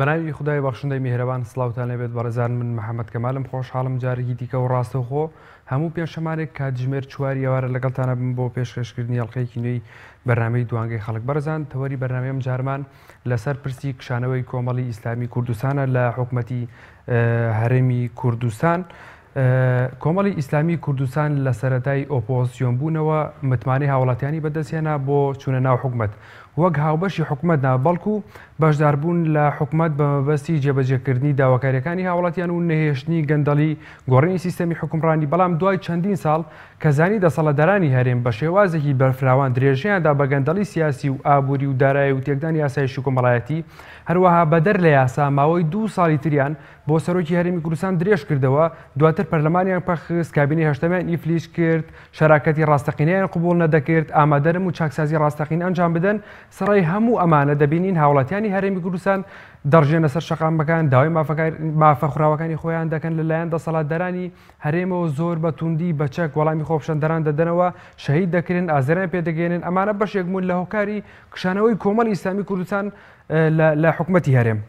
بەناوی خدای بەخشندەی میهرەبان سڵاوتان لێبێت بەڕێزان من محەممەد کەمالم خۆشحاڵم جارێکی دیکە و ڕاستەوخۆ هەموو پێنجشەمانێک کاتژمێر 4 ئێوارە لەگەڵتانە بم بۆ پێشکەشکردنی هەڵقەیەکی نوێی بەرنامەی دوانگەی خەڵک. بەڕێزان تەوەری بەرنامەیەم جارمان لەسەر پرسی کشانەوەی کۆمەڵی ئیسلامی کوردستانە لە حکوومەتی هەرێمی کوردستان. کۆمەڵی ئیسلامی کوردستان لە سەرەتای ئۆپۆزیسیۆن بوونەوە متمانەی هاوڵاتیانی بەدەستهێنا بۆ چوونە ناو حکوومەت وەک هاوبەشی حکوومەت نا بەڵکو بەشداربوون لە حکوومەت بە مەبەستی جێبەجێکردنی داواکاریەکانی هاوڵاتیان و نەهێشتنی گەندەڵی گۆڕینی سیستەمی حکومڕانی. بەڵام دوای چەندین ساڵ کەزانی دەسەڵەتدارانی هەرێم بە شێوازێکی بەرفراوان درێژیاندا بە گەندەڵی سیاسی و ئابووری و دارایی و تێکدانی یاسایشی کۆمەڵایەتی هەروەها بەدەر لە یاسا ماوەی 2 ساڵی تریان بۆ سەرۆکی هەرێمی کوردستان درێژ کردەوە. دواتر پەرلەمانیان پەخست، کابینەی هەشتەمیان ئیفلیس کرد، شەراکەتی ڕاستەقینەیان قبوڵ نەدەکرد، ئامادەرم و چاکسازی ڕاستەقین ئەنجام بدەن. سڕای هەموو ئەمانە دەبینین هاوڵاتیانی هەرێمی کوردستان دەڕژێنە سەر شەقامەکان، داوای مافەخراوەکانی خۆیان دەکەن لەلایەن دەسەڵاتدارانی هەرێمەوە زۆر بە توندی بە چەک وەڵامی خۆپشەندەران دەدەنەوە، شەهید دەکردن، ئازاریان پێدەگەێنن. ئەمانە بەشێک بوون لە هۆکاری کشانەوەی کۆمەڵی ئیسلامی کوردستان لە حکوومەتی هەرێم.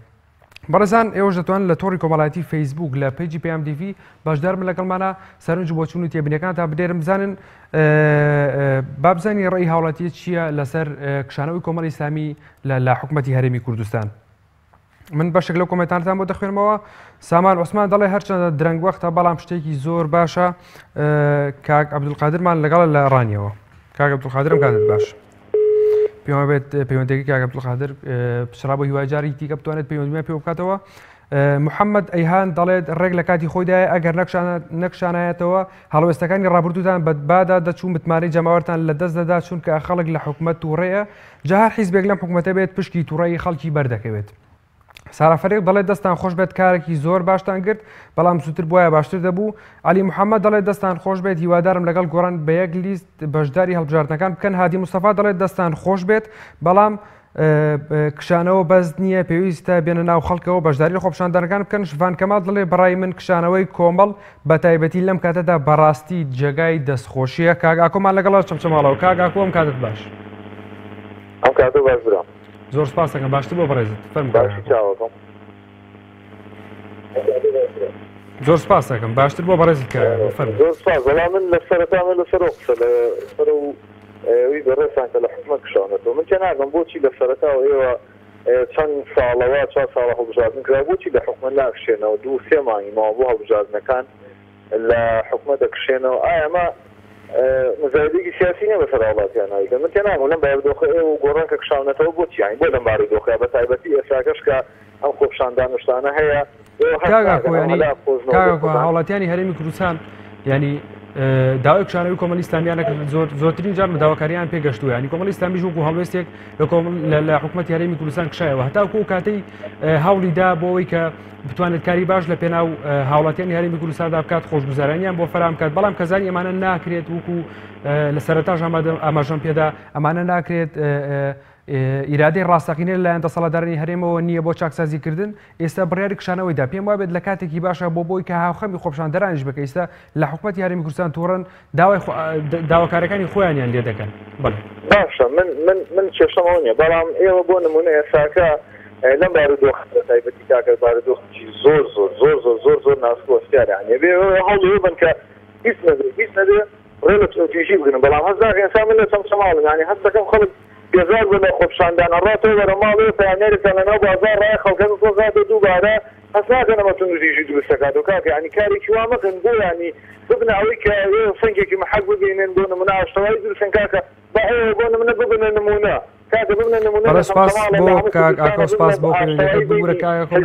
بەڕێزان ئێوەش دەتوانن لە تۆڕی کۆمەڵایەتی فەیسبوک لە پیجی پێم دیڤ بەشدار من لەگەڵمانە سەرنج بۆ چوون و تێبینیەکان تا بدێرم بزانن بابزانی ڕێی هاوڵاتیە چییە لەسەر کشانەوەی کۆمەڵی ئیسلامی لە حکوومەتی هەرێمی کوردستان. من بەشێک لەو کۆمنتانتان بۆ دەخوێنمەوە. سامان عوسمان دەڵێ هەرچەندە درەنگ وەختە بەڵام شتێکی زۆر باشە. کاک عەبدولقادرمان لەگەڵ لە ڕانیەوە. کاک عەبدولقادرم کاتت باش. پێوە بێت پەیوەندێکی کاک عەبدولقادر پچڕا بۆ هیوای جاری دیکە بتوانێت پەیوەندیمان پێ بکاتەوە. محەممەد ئەیهان دەڵێت ڕێک لە کاتی خۆیدایە ئەگەر نەکشانایەتەوە هەڵوێستەکانی ڕابردوودان بەدبادا دەچوو متمانەی جەماوەرتان لە دەست دەدا چونکە خەڵک لە حکوومەت تووڕەیە جا هەر حیزبێک لەم حکوومەتە بێت پشکی تووڕەیی خەڵکی بەردەکەوێت. سارافەرێک دەڵێت دەستان خۆش بێت کارێکی زۆر باشتان کرد بەڵام زووتر بواە باشتر دەبوو. علی محەممەد دەڵێت دەستان خۆش بێت هیوادارم لەگەڵ گۆڕان بە یەک لیست بەشداری هەڵبژاردنەکان بکەن. هادی مستەفا دەڵێت دەستان خۆش بێت بەڵام کشانەوە بەس نییە پێویستە بێنە ناو خەڵکەوە بەشداری لە خۆپشاندانەکان بکەن. شڤان کەمال دەڵێ بەڕای من کشانەوەی کۆمەڵ بە تایبەتی لەم کاتەدا بەڕاستی جێگای دەستخۆشیە. کاگاکۆمان لەگەڵ چەمچەماڵەوە. کاگاکۆم کاتت باش. ئەم کاتە باش برام. زۆر سپاس دەکەم باشتر بۆ بەڕێزت فەرموو. زۆر سپاس دەکەم باشتر بۆ بەڕێزت فەرموو. زۆر سپاس. بەڵام من لە سەرەتامە لەسەر قسە لەسەر وی بەڕێستان کە لە حکومەت کشانێتەوە من تێ ناگەم بۆچی لە سەرەتاوە ئێوە چەند ساڵەوە 4 ساڵە هەڵبژاردن کرا بۆچی لە حکومەت ناکشێنەوە 2-3 مانگی ماوە بۆ هەڵبژاردنەکان لە حکومەت دەکشێنەوە. ئایا ئەمە مزایدێکی سیاسی نیە بەسەر هاوڵاتیان نایکەن. من تێ ناگەم لەم بایەردۆخە ئێوە گۆڕان کە کشانێتەوە بۆچی یانی بۆ لەم بارەی دۆخە بە تایبەتی ئێساکەش کە ئەم خۆپشاندانشتانە هەیە هاوڵاتیانی هەرێمی کوردستان ینی داوای کشانەوەی کۆمەڵی ئیسلامیان زۆرترین جار داواکاریان پێگەشتووە. ینی کۆمەڵی ئیسلامی وەکو هەڵوێستێک لە حکوومەتی هەرێمی کوردستان کشایەوە هەتاکو و کاتەی هەوڵیدا بۆ ئەوەی کە بتوانێت کاری باش لە پێناو هاوڵاتیانی هەرێمی کوردستاندا بکات خۆشگوزاریان بۆ فەرام کات. بەڵام کەزانی ئەمانە ناکرێت وەکو لە سەرەتاش ئاماژەم پێدا ئەمانە ناکرێت ئیرادەی ڕاستەقینە لەلایەن دەسەڵاتدارانی هەرێمەوە نییە بۆ چاکسازیکردن. ئێستا بڕیاری کشانەوەیدا پێم وابێت لە کاتێکی باشە بۆ بۆی کە هاوخەمی خۆپشاندەرانیش بکە. ئێستا لە حکوومەتی هەرێمی کوردستان تووڕەن داواکارەکانی خۆیانیان لێ دەکەن. باشە من کێشەمەوە نییە بەڵام ئێوە بۆ نمونە ئێساکە لەم بارودۆخ تایبەتی کاکە بارودۆخی زۆر زۆر زۆر زۆر زۆر زۆر ناسکۆستیارانێ بێ هەڵ بن کە هیچ نەبێ ڕێ لە توێژی بگرن. بەڵام هەست ناکەن ئێستا من لە چەمچەماڵم ینی هەست دەکەم خەڵک بێزار بە خۆپشاندانە ڕاتەوە بەرە ماڵێ پەیامێرێکیان لەناو بازار ڕای خەڵکە تۆزادە دووبارە هەست ناکەن ئەمە توێژی دروستەکات و کاکە ینی کارێکی وا مەکەن بۆ ینی ببنە ئەوەی کە فەنگێکی محەق ببینن بۆ نمونە ئاشتەوایی دروستن کاکە با بۆ نمونە ببنە نمونە سپاس بۆ کاکۆ سپاس بۆ بگورە کاکۆ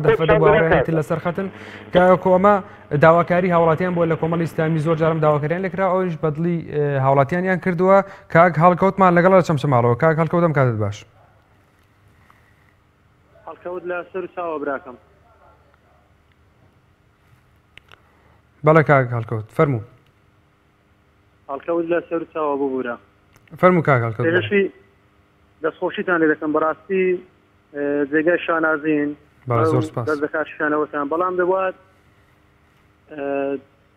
دەفەدە باڕێنێتی لەسەر خەتن کاکۆ ئەمە داواکاری هاوڵاتیان بۆ لە کۆمەڵی ئیسلامی زۆر جارم داواکاریان لێکرا ئەوش بەدڵی هاوڵاتیانیان کردووە. کاک هەڵکەوتمان لەگەڵ لە چەمچەماڵەوە. کاک هەڵکەوتم کاتت باش. هەڵکەوت لە سەر چاوە براکەم. بەڵێ کاک هەڵکەوت فەرموو. هەڵکەوت لە سەر چاوە ببوورە. فەرموو کاک هەڵکەوت. دەستخۆشیتان لێ دەکەم بەڕاستی جێگای شانازین زۆر سپاس دەست دەکات شوێنەوەتان بەڵام دەبات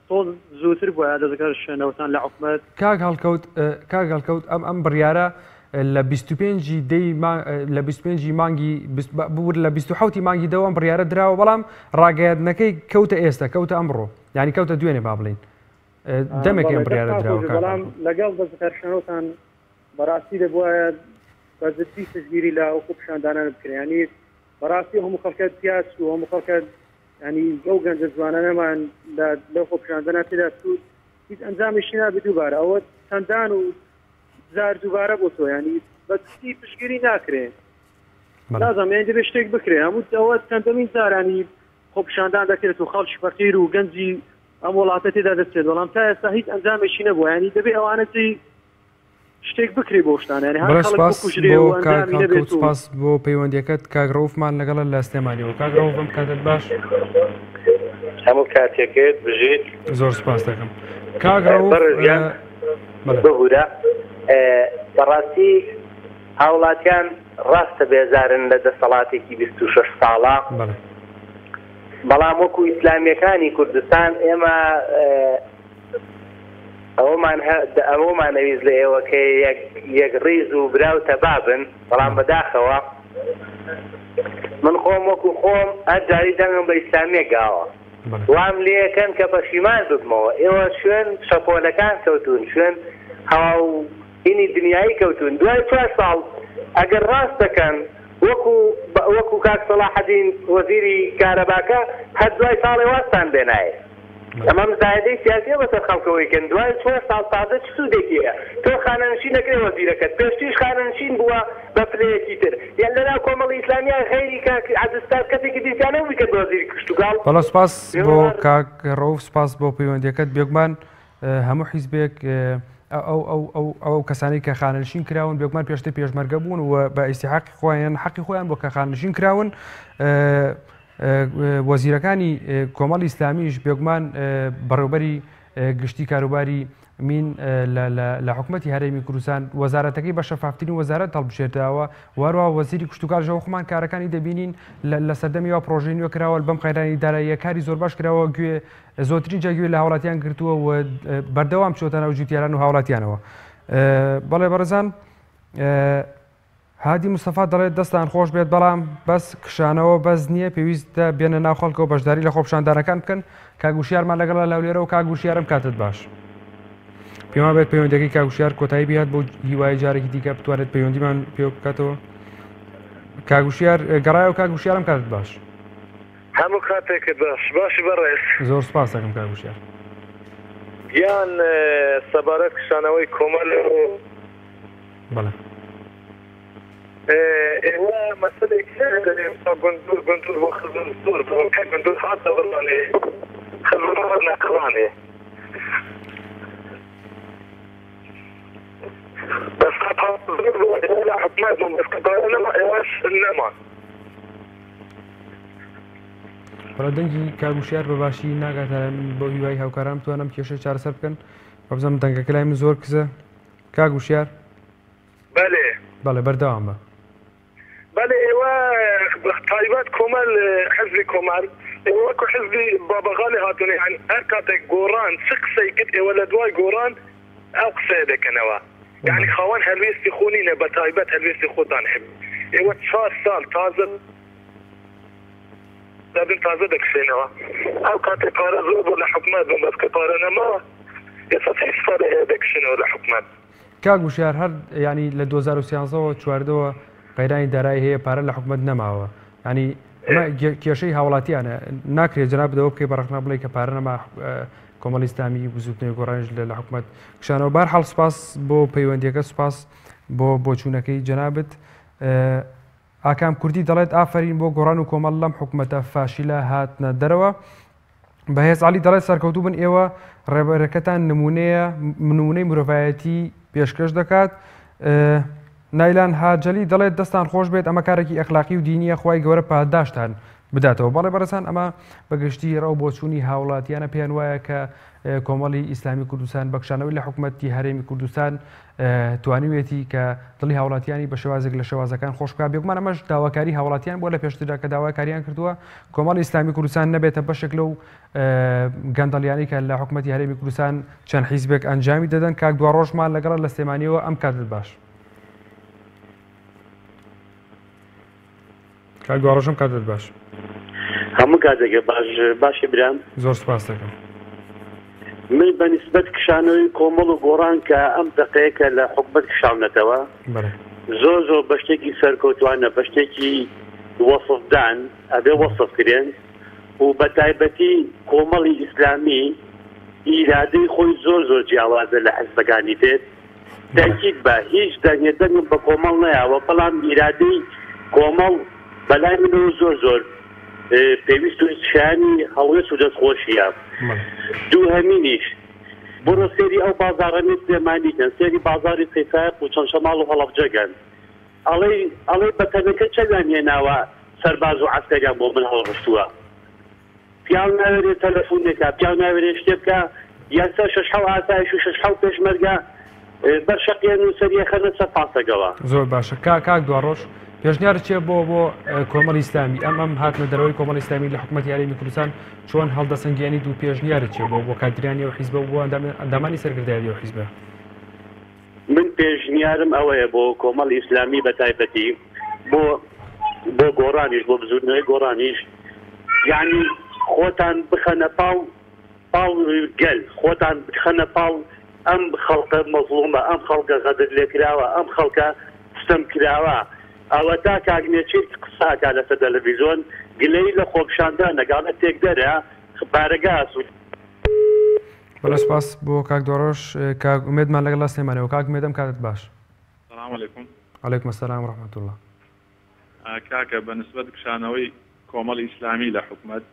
تۆ زووتر بووە دەست شوێنەوەتان لە حکومەت کاک هەڵکەوت ئەم بڕیارە لە 25 مانگی بور لە 27 مانگی دەوام بڕیارە دراوە بەڵام ڕاگەیاندنەکەی کەوتە ئێستا کەوتە ئەمڕۆ ینی کەوتە دوێنێ با بڵین دەمێک ئەم بڕیارە دراوە بەڵام لەگەڵ دەستکارشانەوەتان بەڕاستی دەبواە بەزتی سژگیری لە ئەو پیشاندانە بکرێنی بەڕاستی هەموو خەڵکەت پیاس و هەموو خەڵکەت ینی ئەو گەنجە جوانانەمان لەو خۆ پیشاندانە تێدا سوود هیچ ئەنجامیشی نابێت دووبارە ئەوە چەندان و زار دووبارە بۆ تۆ ینی بەدستی پشگیری ناکرێن لازم یان دەبێت شتێک بکرێ هەموو ئەوە چەندەمین زارانی خۆ پیشاندان دەکرێت و خەڵکی فەقیر و گەنجی ئەم وڵاتە تێدا دەستێت بەڵام تا ئێستا هیچ ئەنجامێکی نەبووە ینی دەبێت ئەوانەتی شتێک بکری بۆ شتان سپاس بۆ پەیوەندیەکەت کاگڕۆفمان لەگەڵە لە سلێمانیەوە کاگڕۆفم کاتت باش هەموو کاتێکێت بژیت زۆر سپاس دەکەم بهورە بەڕاستی هاوڵاتیان ڕاستە بێزارن لە دەسەڵاتێکی 26 ساڵە بەڵام وەکو ئیسلامیەکانی کوردستان ئێمە ئەوەمان نەویست لە ئێوە کە یەک ڕیز و براو تەبابن بەڵام بەداخەوە من خۆم وەکو خۆم ئەجاری دەنگم بە ئیسلامیە گاوە وام لێەکەن کە پەشیمان ببمەوە ئێوە شوێن شەپۆلەکان کەوتون شوێن هاوهینی دنیایی کەوتون دوای 4 ساڵ ئەگەر ڕاست دەکەن وەکو کاک سەلاحەدین وەزیری کارەباکە هەر دوای ساڵی واستان بێنایە ئەمە مزایدەی سیاسیە بەسەر خەڵکەوەیکەن دوای 4 ساڵ تازە چ سوودێکیە تۆ خانەنشین نەکرێ وەزیرەکەت پێشتیش خانەنشین بووە بە پلەیەکی تر یان لەناو کۆمەڵی ئیسلامیان خەیری کاک عەبدولستار کەسێکی دیسانە بکرد وەزیری کشتوگاڵ بەڵام سپاس بۆ کاک ڕەوف سپاس بۆ پەیوەندیەکەت بێگومان هەموو حیزبێک ئەو کەسانی کە خانەنشین کراون بێگومان پێشتر پێشمەرگە بوون و بە ئیستیحاقی خۆیان حەقی خۆیان بۆ کە خانەنشین کراون وەزیرەکانی کۆمەڵی ئیسلامیش بێگومان بەڕێوەبەری گشتی کاروباری مین لە حکوومەتی هەرێمی کوردستان وەزارەتەکەی بە شەفافترین وەزارەت هەڵبژێرداوە وەروە وەزیری کشتوکار ژەوخمان کارەکانی دەبینین لە سەردەمیەوە پرۆژەی نوێ کراوە بەم قەیرانی داراییە کاری زۆر باش کراوە گوێ زۆرترین جاگوێ لە هاوڵاتیان گرتووە و بەردەوام چۆتە ناو جوتیاران و هاوڵاتیانەوە بەڵێ بەڕێزان هادی مستەفا دەڵێت دەستان خۆش بێت بەڵام بەس کشانەوە بەس نییە پێویستە بێنە ناو خەڵکەوە بەشداری لە خۆپشاندانەکان بکەن کاگوشیارمان لەگەڵ لاولێرە و کاگوشیارم کاتت باش پێما بێت پەیوەندەکەی کاگوشیار کۆتایی بێت بۆ هیوای جارێکی دیکە بتوانێت پەیوەندیمان پێ بکاتەوە کاگوشیار گەڕایە و کاگوشیارم کاتت باش هەموو کاتێکت باشی بەڕێز زۆر سپاس دەکەم کاگوشیار یان سەبارەت کشانەوەی کۆمەڵ بەڵێ ئێوە مەسەلێکی گوندور بۆ خزم زۆر بۆکە گوندور هاتە بڕانێ خزم نەکڕانێ بس لا حكومات بس كبارنا ايواش انما بەڵە دەنگی کاگوشیار بەباشی ناگاتە بۆ هیوای هاوکاران بتوانم کێشە چارەسەر بکەن بەبزەم دەنگەکە لای من زۆر کزە کاگوشیار بەڵێ بەردەوام بە بەڵێ ئێوە تایبەت کۆمەل حزبی کۆمەل ئێوە وەکو حزبی بابەغاڵی هاتوونێ هەر کاتێک گۆڕان چ قسەی کرد ئێوە لە دوای گۆڕان ئەو قسەیە دەکەنەوە يعني خاوان هەلوێستی خۆنینە بە تایبەت هەلوێستی خۆتان هەب ئێوە 4 ساڵ تازە تازە دەکشێنەوە ئەو کاتێک پارە زۆر بۆ لە حکومەت بم بەس کە پارە نەماوە ئێستا ساڵ دەکشێنەوە لە حکومەت کاگوشیار هەر ینی لە 2013ەوە چواردەوە قەیرانی دارایی هەیە پارە لە حکومەت نەماوە ینی کێشەی هاوڵاتیانە ناکرێت جەناب دەوە بکەی بەڕخنا بڵێ کە پارە نەما کۆمەڵی ئیسلامی وزوتنەوەی گۆڕانش لە حکومەت کشانەوە بەرحاڵ سپاس بۆ پەیوەندیەکە سپاس بۆ چوونەکەی جەنابەت ئاکام کوردی دەڵێت ئافرین بۆ گۆڕان و کۆمەڵ لەم حکومەتە فاشیلە هاتنە دەرەوە بەهێز عەلی دەڵێت سەرکەوتوو بن ئێوە ڕێبەرەکەتان نمونەی مرۆڤایەتی پێشکەش دەکات نایلان هاجلی دەڵێت دەستان خۆش بێت ئەمە کارێکی ئەخلاقی و دینیە خوای گەورە پاداشتان بداتەوە. بەڵێ بەڕێزان ئەمە بەگشتی ڕەو بۆچوونی هاوڵاتیانە پێیان وایە کە کۆمەڵی ئیسلامی کوردستان بەخشانەوەی لە حکوومەتی هەرێمی کوردستان توانیوێتی کە دڵی هاوڵاتیانی بە شێوازێک لە شێوازەکان خۆش بکات. بێگومان ئەمەش داواکاری هاوڵاتیان بۆ لە پێشتردا کە داواکاریان کردووە کۆمەڵی ئیسلامی کوردستان نەبێتە بەشێک لەو گەندەڵیانی کە لە حکوومەتی هەرێمی کوردستان چەند حیزبێک ئەنجامی دەدەن. کاک دوا ڕۆژمان لەگەڵ لە سلێمانیەوە ئەم کاتت باش. کاک دوا ڕۆژم کاتت باش. هەموو کاتێکە باشی برام زۆر سپاس دەکەم. من بەنسبەت کشانەوەی کۆمەڵ و گۆڕان کە ئەم دقەیەکە لە حکومەت کشاونەتەوە زۆر بە شتێکی سەرکەوتوانە بە شتێکی وەسفدان ئەبێ وەسف کرێن و بە تایبەتی کۆمەڵی ئیسلامی ئیرادەی خۆی زۆر جیاوازە لە حەزبەکانی پێت تاکید بە هیچ دەنگێدەنگم بە کۆمەڵ نەیاوە بەڵام ئیرادەی کۆمەڵ بەلای منەوە زۆر پێویست و شانی هەڵوێت و دەستخۆشیە. دوو هەمینیش بڕۆ سێری ئەو بازاڕەنی سلێمانیکەن سێری بازاری قەیسایق و چەند شەماڵ و هەڵەبجەگەن ئەڵێ بەتەنەکە چەندان هێناوە سەرباز و عەسکەریان بۆ من هەڵڕشتووە پیاو ناوێرێت تەلەفۆنێکە پیاو ناوێرێت شتێ بکە یاسا شەشحەو ئاسایش و شەشحەو پێشمەرگە بەرشەقیان و سەریە خەنە سەر پاسەگەوە. زۆر باشە کاک دواڕۆژ پێشنیارت چێ بۆ کۆمەڵی ئیسلامی ئەم هاتنە دەرەوەی کۆمەڵی ئیسلامی لە حکوومەتی هەرێمی کوردستان چۆن هەڵدەسەنگیانی دوو پێشنیارت چێ بۆ کادرانی و حیزبە بۆ ئەندامانی سەرکردایەتی و حیزبە؟ من پێشنیارم ئەوەیە بۆ کۆمەڵی ئیسلامی بە تایبەتی بۆ گۆڕانیش بۆ بزوردنەوەی گۆڕانیش یعنی خۆتان بخەنە پاڵ گەل خۆتان بخەنە پاڵ ئەم خەڵکە مەزڵومە ئەم خەڵکە غەدر لێکراوە ئەم خەڵکە ستەم کراوە ئەوە تا کاگنێچێت قساکە لەسەر تەلەڤیزۆن گلەی لە خۆپشاندا نەگاڵە تێک دەرە بارەگاس و بەڵێ سپاس بۆ کاک دۆڕۆژ. کاک ئومێدمان لەگەڵ سلێمانەوە. کاک ئومێدم کاتت باش. سلام علیکم. عەلەیکوم السەلام ورحمەتوڵڵاه. کاکە بەنسبەت کشانەوەی کۆمەڵی ئیسلامی لە حکوومەت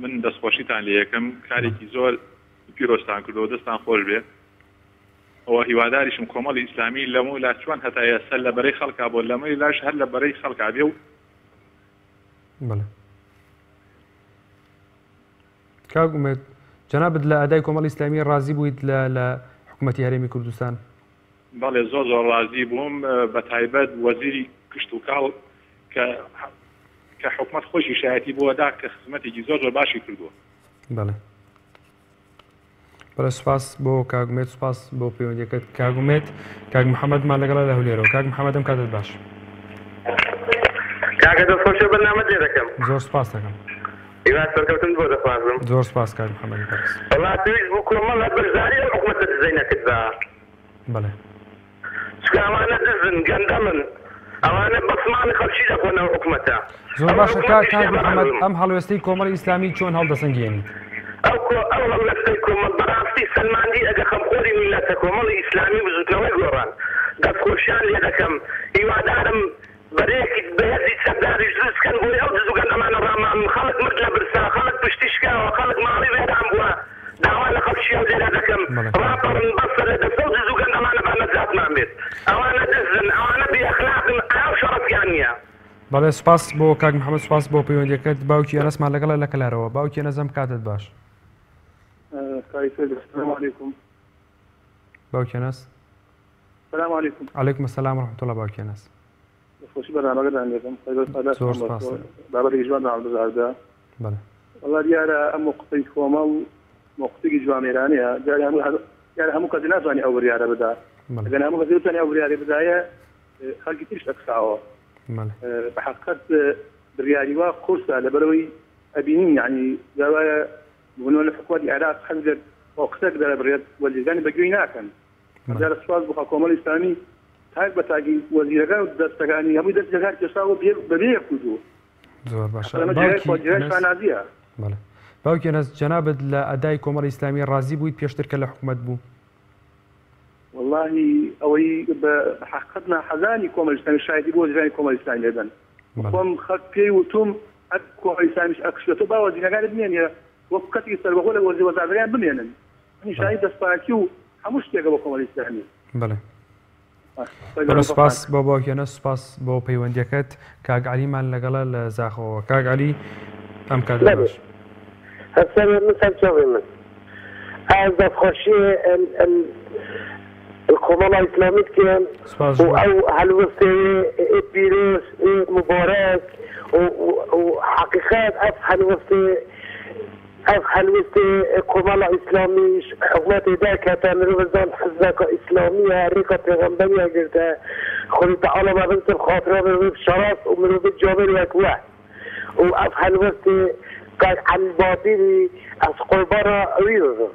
من دەستخۆشیتان لە یەکەم کارێکی زۆر پیرۆستان کردەوە دەستان خۆش بێ ئەوە هیواداریشم کۆمەڵی ئیسلامی لەمە لا چوان هەتا ئێستا لە بەرەی خەڵکا بۆ لەمەی لاش هەر لە بەرەی خەڵکا بێ و کاک ئومێد جەنابەت لە ئەدای کۆمەڵی ئیسلامی ڕازی بوویت لە حکوومەتی هەرێمی کوردستان؟ بەڵێ زۆر ڕازی بووم بە تایبەت وەزیری کشت و کاڵ کە حکوومەت خۆشی شایەتی بۆدا کە خزمەتێکی زۆر باشی کردووە. بەڵێ بەڵێ سپاس بۆ کاک ئومێد سپاس بۆ پەیوەندیەکەت. کاک ئومێد کاک محەممەدمان لەگەڵا لە هەولێرەوە. کاک محەممەدم کاتت باش. کاکە دەستخۆشە بەرنامە لێ دەکەم. زۆر سپاس دەکەم. هیواد سەرکەوتن بۆ دەخوازم. زۆر سپاس کاک محەممەد بەرز. وڵات پێویست بوو کۆمەڵ بەشداری لە حکوومەتە دزەی نەکردبا. بەڵێ چکە ئەوانە دزن گەندەڵن ئەوانە بەسمانی خەڵکی دەخۆنەوە حکوومەتە. زۆر باشە کاک محەممەد ئەم هەڵوێستەی کۆمەڵی ئیسلامی چۆن هەڵدەسەنگێنیت؟ ئەو هەڵوێستەی کۆمەڵ بەڕاستی سەلماندی ئەگە خەمخۆری میلەتە کۆمەڵی ئیسلامی بزوتنەوەی گۆڕان دەستخۆشیان لێ دەکەم هیوادارم بەرەیەکی بەهێزی سەرداریش دروستکەن بۆی ئەو دز و گەندەمانە ڕامان خەڵک مرد لە برسا خەڵک پشتی شکاوە خەڵک ماڵی وێران بووە داوا لە خەڵکیان لێرە دەکەم ڕاپەڕن بەسە لە دەستە و دز و گەندەمانە بە نەجاتمان بێت ئەوانە دزن ئەوانە بێئەخلاقن ئاو شەڕەتیان نییە. بەڵێ سپاس بۆ کاک محەممەد سپاس بۆ پەیوەندیەکەت. باوکی ئەنەسمان لەگەڵا لە کەلارەوە. باوکی ئەنەزەم کاتت باش. السلام عليكم. باوکی ئەنەس. السلام عليكم. عەلەیکوم السەلام ورحمەتوڵڵاه. باوکی ئەنەس. خوشی بەرنامەکەتان لێکم. زۆر سپاس. بابەتێکی جوان هەڵبژاردە. بەڵێ. والله دیارە ئەم موقعەی کۆمەڵ موقعێکی جوامێرانەیە دیارە هەموو کەس ناتوانێت ئەو بڕیارە بدا. ئەگەر هەموو کەس بتوانێت ئەو بڕیارە بدایە خەڵکی تریش ئەکساوە. بەحەقیقەت بڕیاری وا قورسە لەبەرەوەی ئەبینین یعنی داوایە بوونەوە لە حکوومەتی عێراق هەندێک قسەک دەرەبڕێت وەزیرەکانی بەگوێی ناکەن. دیارە سوپاس بۆ کۆمەڵی ئیسلامی تاک بە تاکی وەزیرەکان و دەستەکانی هەمووی دەستەکان کێشاوە بەبێ یەکوجو. زۆر باشە. باوکی ئەنەس جەنابەت لە ئەدای کۆمەڵی ئیسلامی ڕازی بوویت پێشتر کە لە حکوومەت بوو؟ واللهی ئەوەی بە حەقیقەت حەزانی کۆمەڵی ئیسلامی شایەتی بۆ وەزیرانی کۆمەڵی ئیسلامی لێدەن. خۆم خەت پێی وتوم ئەک کۆمەڵی ئیسلامیش ئەکشێتەوە با وەزیرەکانت بمێنێ وەکو کەسێکی سەربەخۆ لە وەزارەکان بمێنن. شایەت دەستپاکی و هەموو شتێکە بۆ کۆمەڵی ئیسلامی. بەڵێ. سپاس بۆ باوکێنە سپاس بۆ پەیوەندیەکەت کاک عەلیمان لەگەڵە لە زاخەوە. کاک عەلی ئەم کات باش من از دەستخۆشی الكومالا الإسلامية كان أو هالوسط بيروس مبارك وحقيقات هالوسط كومالا إسلامي حكومة ذاك تمرزان حزب إسلامية ريكة پیغمبرية قلتها خلي تعالى ما بنت الخاطرة من الشرف ومن الجابر وكواه وأف هالوسط قال عن الباطل أسقوبرا ريوزا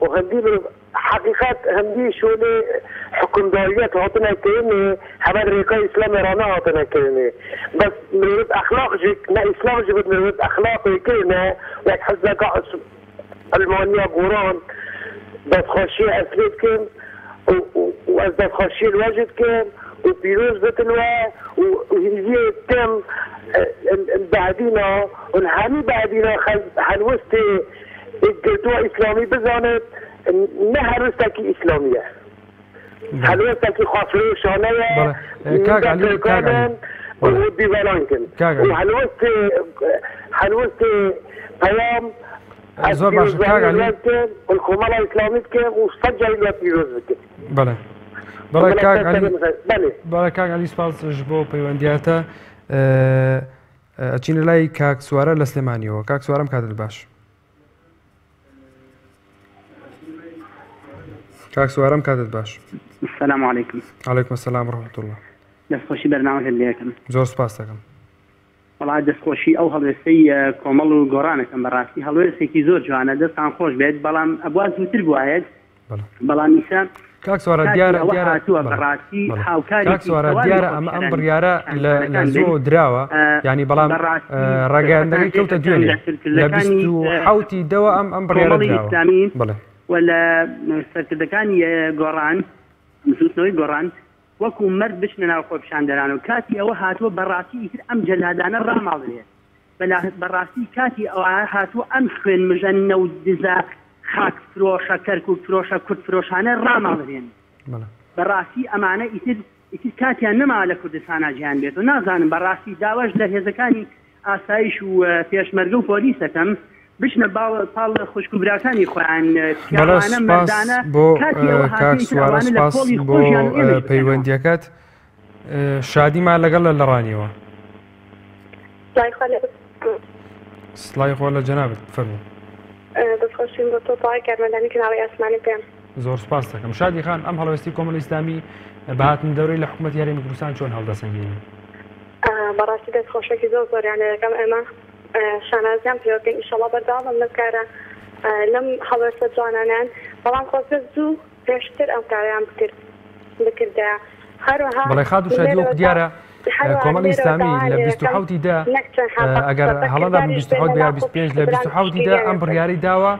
وهندي حقيقات هندي شوني حكمداريات هاتنا كلمة حبر ريكا إسلام رانا هاتنا كلمة بس من أخلاق جيك لا إسلام جبت من أخلاق كلمة ويتحزق ألمانيا قران بس خشي أسلوب كم وأز خشي الواجب كم وبيروز بتلوا وهي كم بعدينا ونحامي بعدينا هالوسط الجدوى إسلامي بزانت نهرستكي إسلامية هلوستكي خافري شانية كاك علي ودي بلانكن هلوست بيام زور باش كاك علي والكمالة الإسلامية كم وصجع إلى بيروز بكم بەڵێ کاک عەلی سپاس بۆ پەیوەندیاتە. ئەچینە لای کاک سوارە لە سلێمانیەوە. کاک سوارەم کاتت باش. کاک سوارەم کاتت باش. السلام علیکم. عەلەیکم السلام ورحمة الله. دەستخۆشی بەرنامەکەت لێ یەکەم. زۆر سپاس دەکەم. وەڵا دەستخۆشی ئەو هەڵوێستەی کۆمەڵ و گۆڕانەکەم بەڕاستی هەڵوێستێکی زۆر جوانە دەستان خۆش بێت بەڵام ئەبوا زووتر بوایەت بەڵام ئیسا کاک سوارە دیارە دیارە ئەم بڕیارە لە زۆ دراوە ینی بەڵام ڕاگەیاندەکەی کەوتە دوێنێ لە 27 دەوە ئەم بڕیارە دراوە و لە سەرکردەکانی گۆڕان زوتنەوەی گۆڕان وەکو مرد بچنە ناو خۆپیشاندەران و کاتی ئەوە هاتووە بەڕاستی ئیتر ئەم جەلادانە ڕاماڵێت بەڕاستی کاتی ئەوە هاتووە ئەم خوێن مژەنە و دزا خاک فرۆشە کەرکوب فرۆشە کورد فرۆشانە ڕاماڵێن بەڕاستی ئەمانە ئیتر کاتیان نەما لە کوردستانە جیان بێت و نازانم بەڕاستی داواش لە هێزەکانی ئاسایش و پێشمەرگە و پۆلیسەکەم بچنە پاڵ خوشک و براکانی خۆیان پیاوانە مەردانە بۆ کاک سوارە سپاس بۆ پەیوەندیەکەت. شادیمان لەگەڵ لە ڕانیەوە. سڵای خۆ لە جەنابەت فەرموو. دەستخۆشیم بۆ تۆ پاڵی کارمەندانی کەناڵی ئاسمانی پێم. زۆر سپاس دەکەم. شادی خان ئەم هەڵوێستی کۆمەڵی ئیسلامی بەهاتن دەورەی لە حکوومەت یاریمی کوردستان چۆن هەڵدەسەنگێنی؟ بەڕاستی دەستخۆشێکی زۆر زۆریان دەکەم ئێمە شانازیان پێوەکەین ئینشەڵا بەرداوام لەم کارە لەم هەڵوێستە جوانانیان بەڵام خۆزگە زوو پێشتر ئەم کاریان بکردە هەروەها بەڵێ خات و شادی وەک دیارە کۆمەڵی ئیسلامی لە 27 دا ئەگەر هەڵەدا 27 یا 25 لە 27 دا ئەم بڕیاری داوە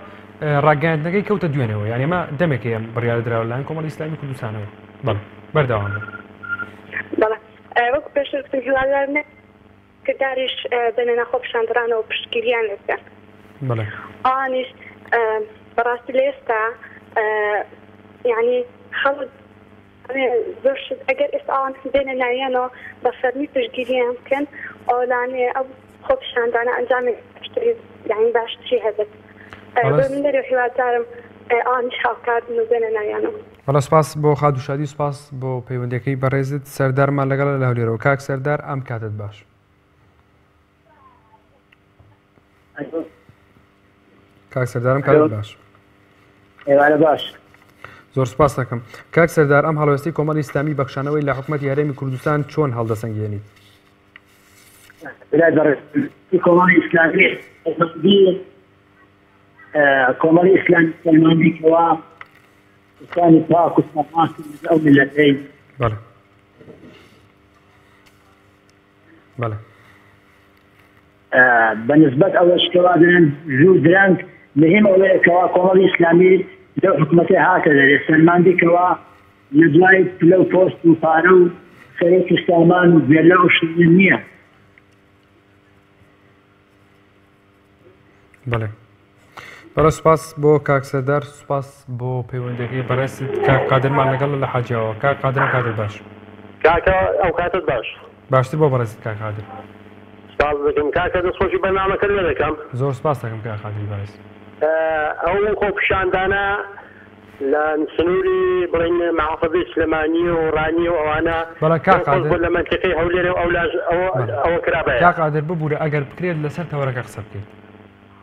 ڕاگەیاندنەکەی کەوتە دوێنەوە یعنی ئێمە دەمێک ئەم بڕیارە دراوە لەلایەن کۆمەڵی ئیسلامی کوردستانەوە. بەڵێ بەردەوام بەڵێ وەکو پێشتر گوتم کرداریش بەنێنا خۆپیشاندەرانەوە پشتگیریان لێ بەڵێ ئەوانیش بەڕاستی لە ئێستا یعنی خەڵک زۆر شت ئەگەر ئێستا ئەوان بێنە ناویانەوە بە فەرمی پشتگیریان بکەن ئەوڵانێ ئەو خۆپیشاندانە ئەنجامی پشتگیری یعنی باشتری هەبێت. من دەرێ هیوادارم ئەوانیش هاوکار بن و بێنە ناویانەوە. بەڵێ سپاس بۆ خات و شادی و سپاس بۆ پەیوەندیەکەی بەڕێزت. سەردارمان لەگەڵ لە هەولێرەوە. کاک سەردار ئەم کاتت باش. کاک سەردارم کاتت باش. ئێوارە باش. زۆر سپاس دەکەم. کاک سەردار ئەم هەڵوێستی کۆمەڵی ئیسلامی بەخشانەوەی لە حکوومەت یاریمی کوردستان چۆن هەڵدەسەنگێنیت؟ کۆمەڵی ئیسلامی کۆمەڵی ئیسلامی سلماندیکەوە ئیسلامی پاک و سەماکی ئەو میلەتەی بەڵێ بەڵێ بەنسبەت ئەوەشکەوا دەن زوو درەنگ مهم ئەوەیەکەوە کۆمەڵی ئیسلامی لەو حکوومەتی هاتە دەرێ سلماندیکەوە لە دوای پلە و پۆست و پارە و سەرێکی سامان بێلە و شتێن نییە. بەڵێ بەڵێ سوپاس بۆ کاک سەردار، سوپاس بۆ پەیوەندیەکەی بەڕێستت. کاک قادرمان لەگەڵ لە حاجیەوە. کاک قادرم کاتت باش. کاکە ئەو کاتت باش. باشتر بۆ بەڕێستت کاک قادر. سپاس دەکەم کاکە دەستخۆشی بەرنامەکە لێ دەکەم. زۆر سپاس دەکەم کاک قادری بەڕێست. ئەو خۆپیشاندانە لە سنووری بڵین محافظەی سلێمانی و ڕانی و ئەوانە بەڵێ کاک قادر لە منتیقەی هەولێرە ئەوە کرابێ. کاک قادر ببوورە ئەگەر بکرێت لەسەر تەوەرەکە قسە بکەیت.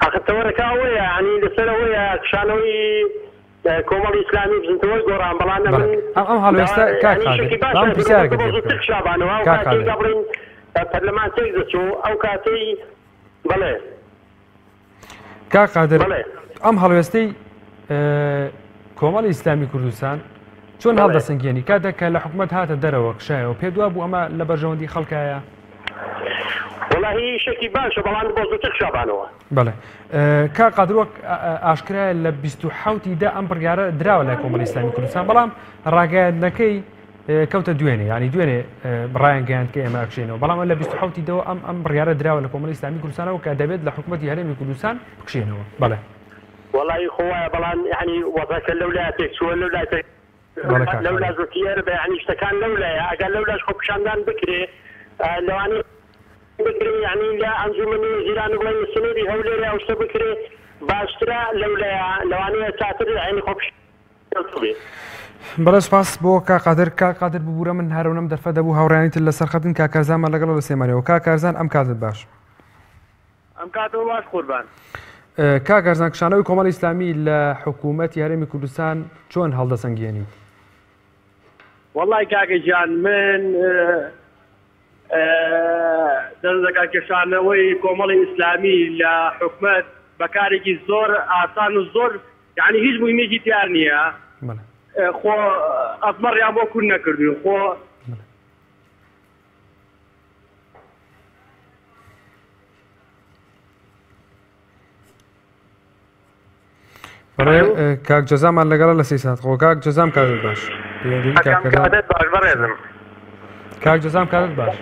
ئەخەتەوەرەکە ئەوەیە ینی لەسەر ئەوەیە کشانەوەی کۆمەڵی ئیسلامی بزنتەوەی گۆڕان بەڵانە ئەم هەڵوێستە کاک قادر ئەم پرسیارەکە شابانەوە کاک قادر بڵین پەرلەمان تێک دەچوو ئەو کاتەی بەڵێ کاک قادر ئەم هەڵوێستەی کۆمەڵی ئیسلامی کوردستان چۆن هەڵدەسەنگێنی کاتێک کە لە حکومەت هاتە دەرەوە کشایەوە پێ دووە بوو ئەمە لە بەرژەوەندی خەڵکایە؟ وەڵاهی شەکی باشە بەڵام بۆ زووتر شابانەوە. بەڵێ کاک قادر وەک ئاشکرایە لە 27دا ئەم بڕیارە دراوە لای کۆمەڵی ئیسلامی کوردستان بەڵام ڕاگەیاندنەکەی کەوتە دوێنێ ینی دوێنێ بڕایان گەیاندکە ئێمە ئەکشێنەوە بەڵام لە 27دەوە ئەم بڕیارە دراوە لە کۆمەڵی ئیسلامی کوردستانەوە کە دەبێت لە حکومەتی هەرێمی کوردستان بکشێنەوە. بەڵێ وەڵی خۆوایە بەڵام ینی وەزەکە لەولای تێک چووە لەولای لەولا زوتیەر بە ینی شتەکان لەولایە ئەگەر لەولاش خۆپیشاندان بکرێ لەوانەیە بکرێ ینی لە ئەنجومەنی وەزیران و بڵین سنووری هەولێرە ئەو شتە بکرێ باشترە لەولایە لەوانەیە چاتر ینی خۆپیشاندان بێ. بەڵێ سپاس بۆ کاک قادر. کاک قادر ببوورە من هەرەونەم دەرفە دەبوو هاوڕێنیتر لەسەر خەتن کاک کارزانمان لەگەڵ لە سێمانەوە. کاک کارزان ئەم کاتت باش. ئەم کاتەوە باش قوربان. کاک کارزان کشانەوەی کۆمەڵی ئیسلامی لە حکوومەتی هەرێمی کوردستان چۆن هەڵدەسەنگێنی؟ وەڵی کاکە گیان من دەرزەکە کێشانەوەی کۆمەڵی ئیسلامی لە حکومەت بەکارێکی زۆر ئاسان و زۆر یعنی هیچ مویمێکی دیار نییە خۆ ئەزمەڕیان بۆ کورد نەکردوین خۆ کاک جەزامان لەگەڵە لە 3 ساعت خۆ کاک جەزام کاتت باش. کاک جەزام کاتت باش.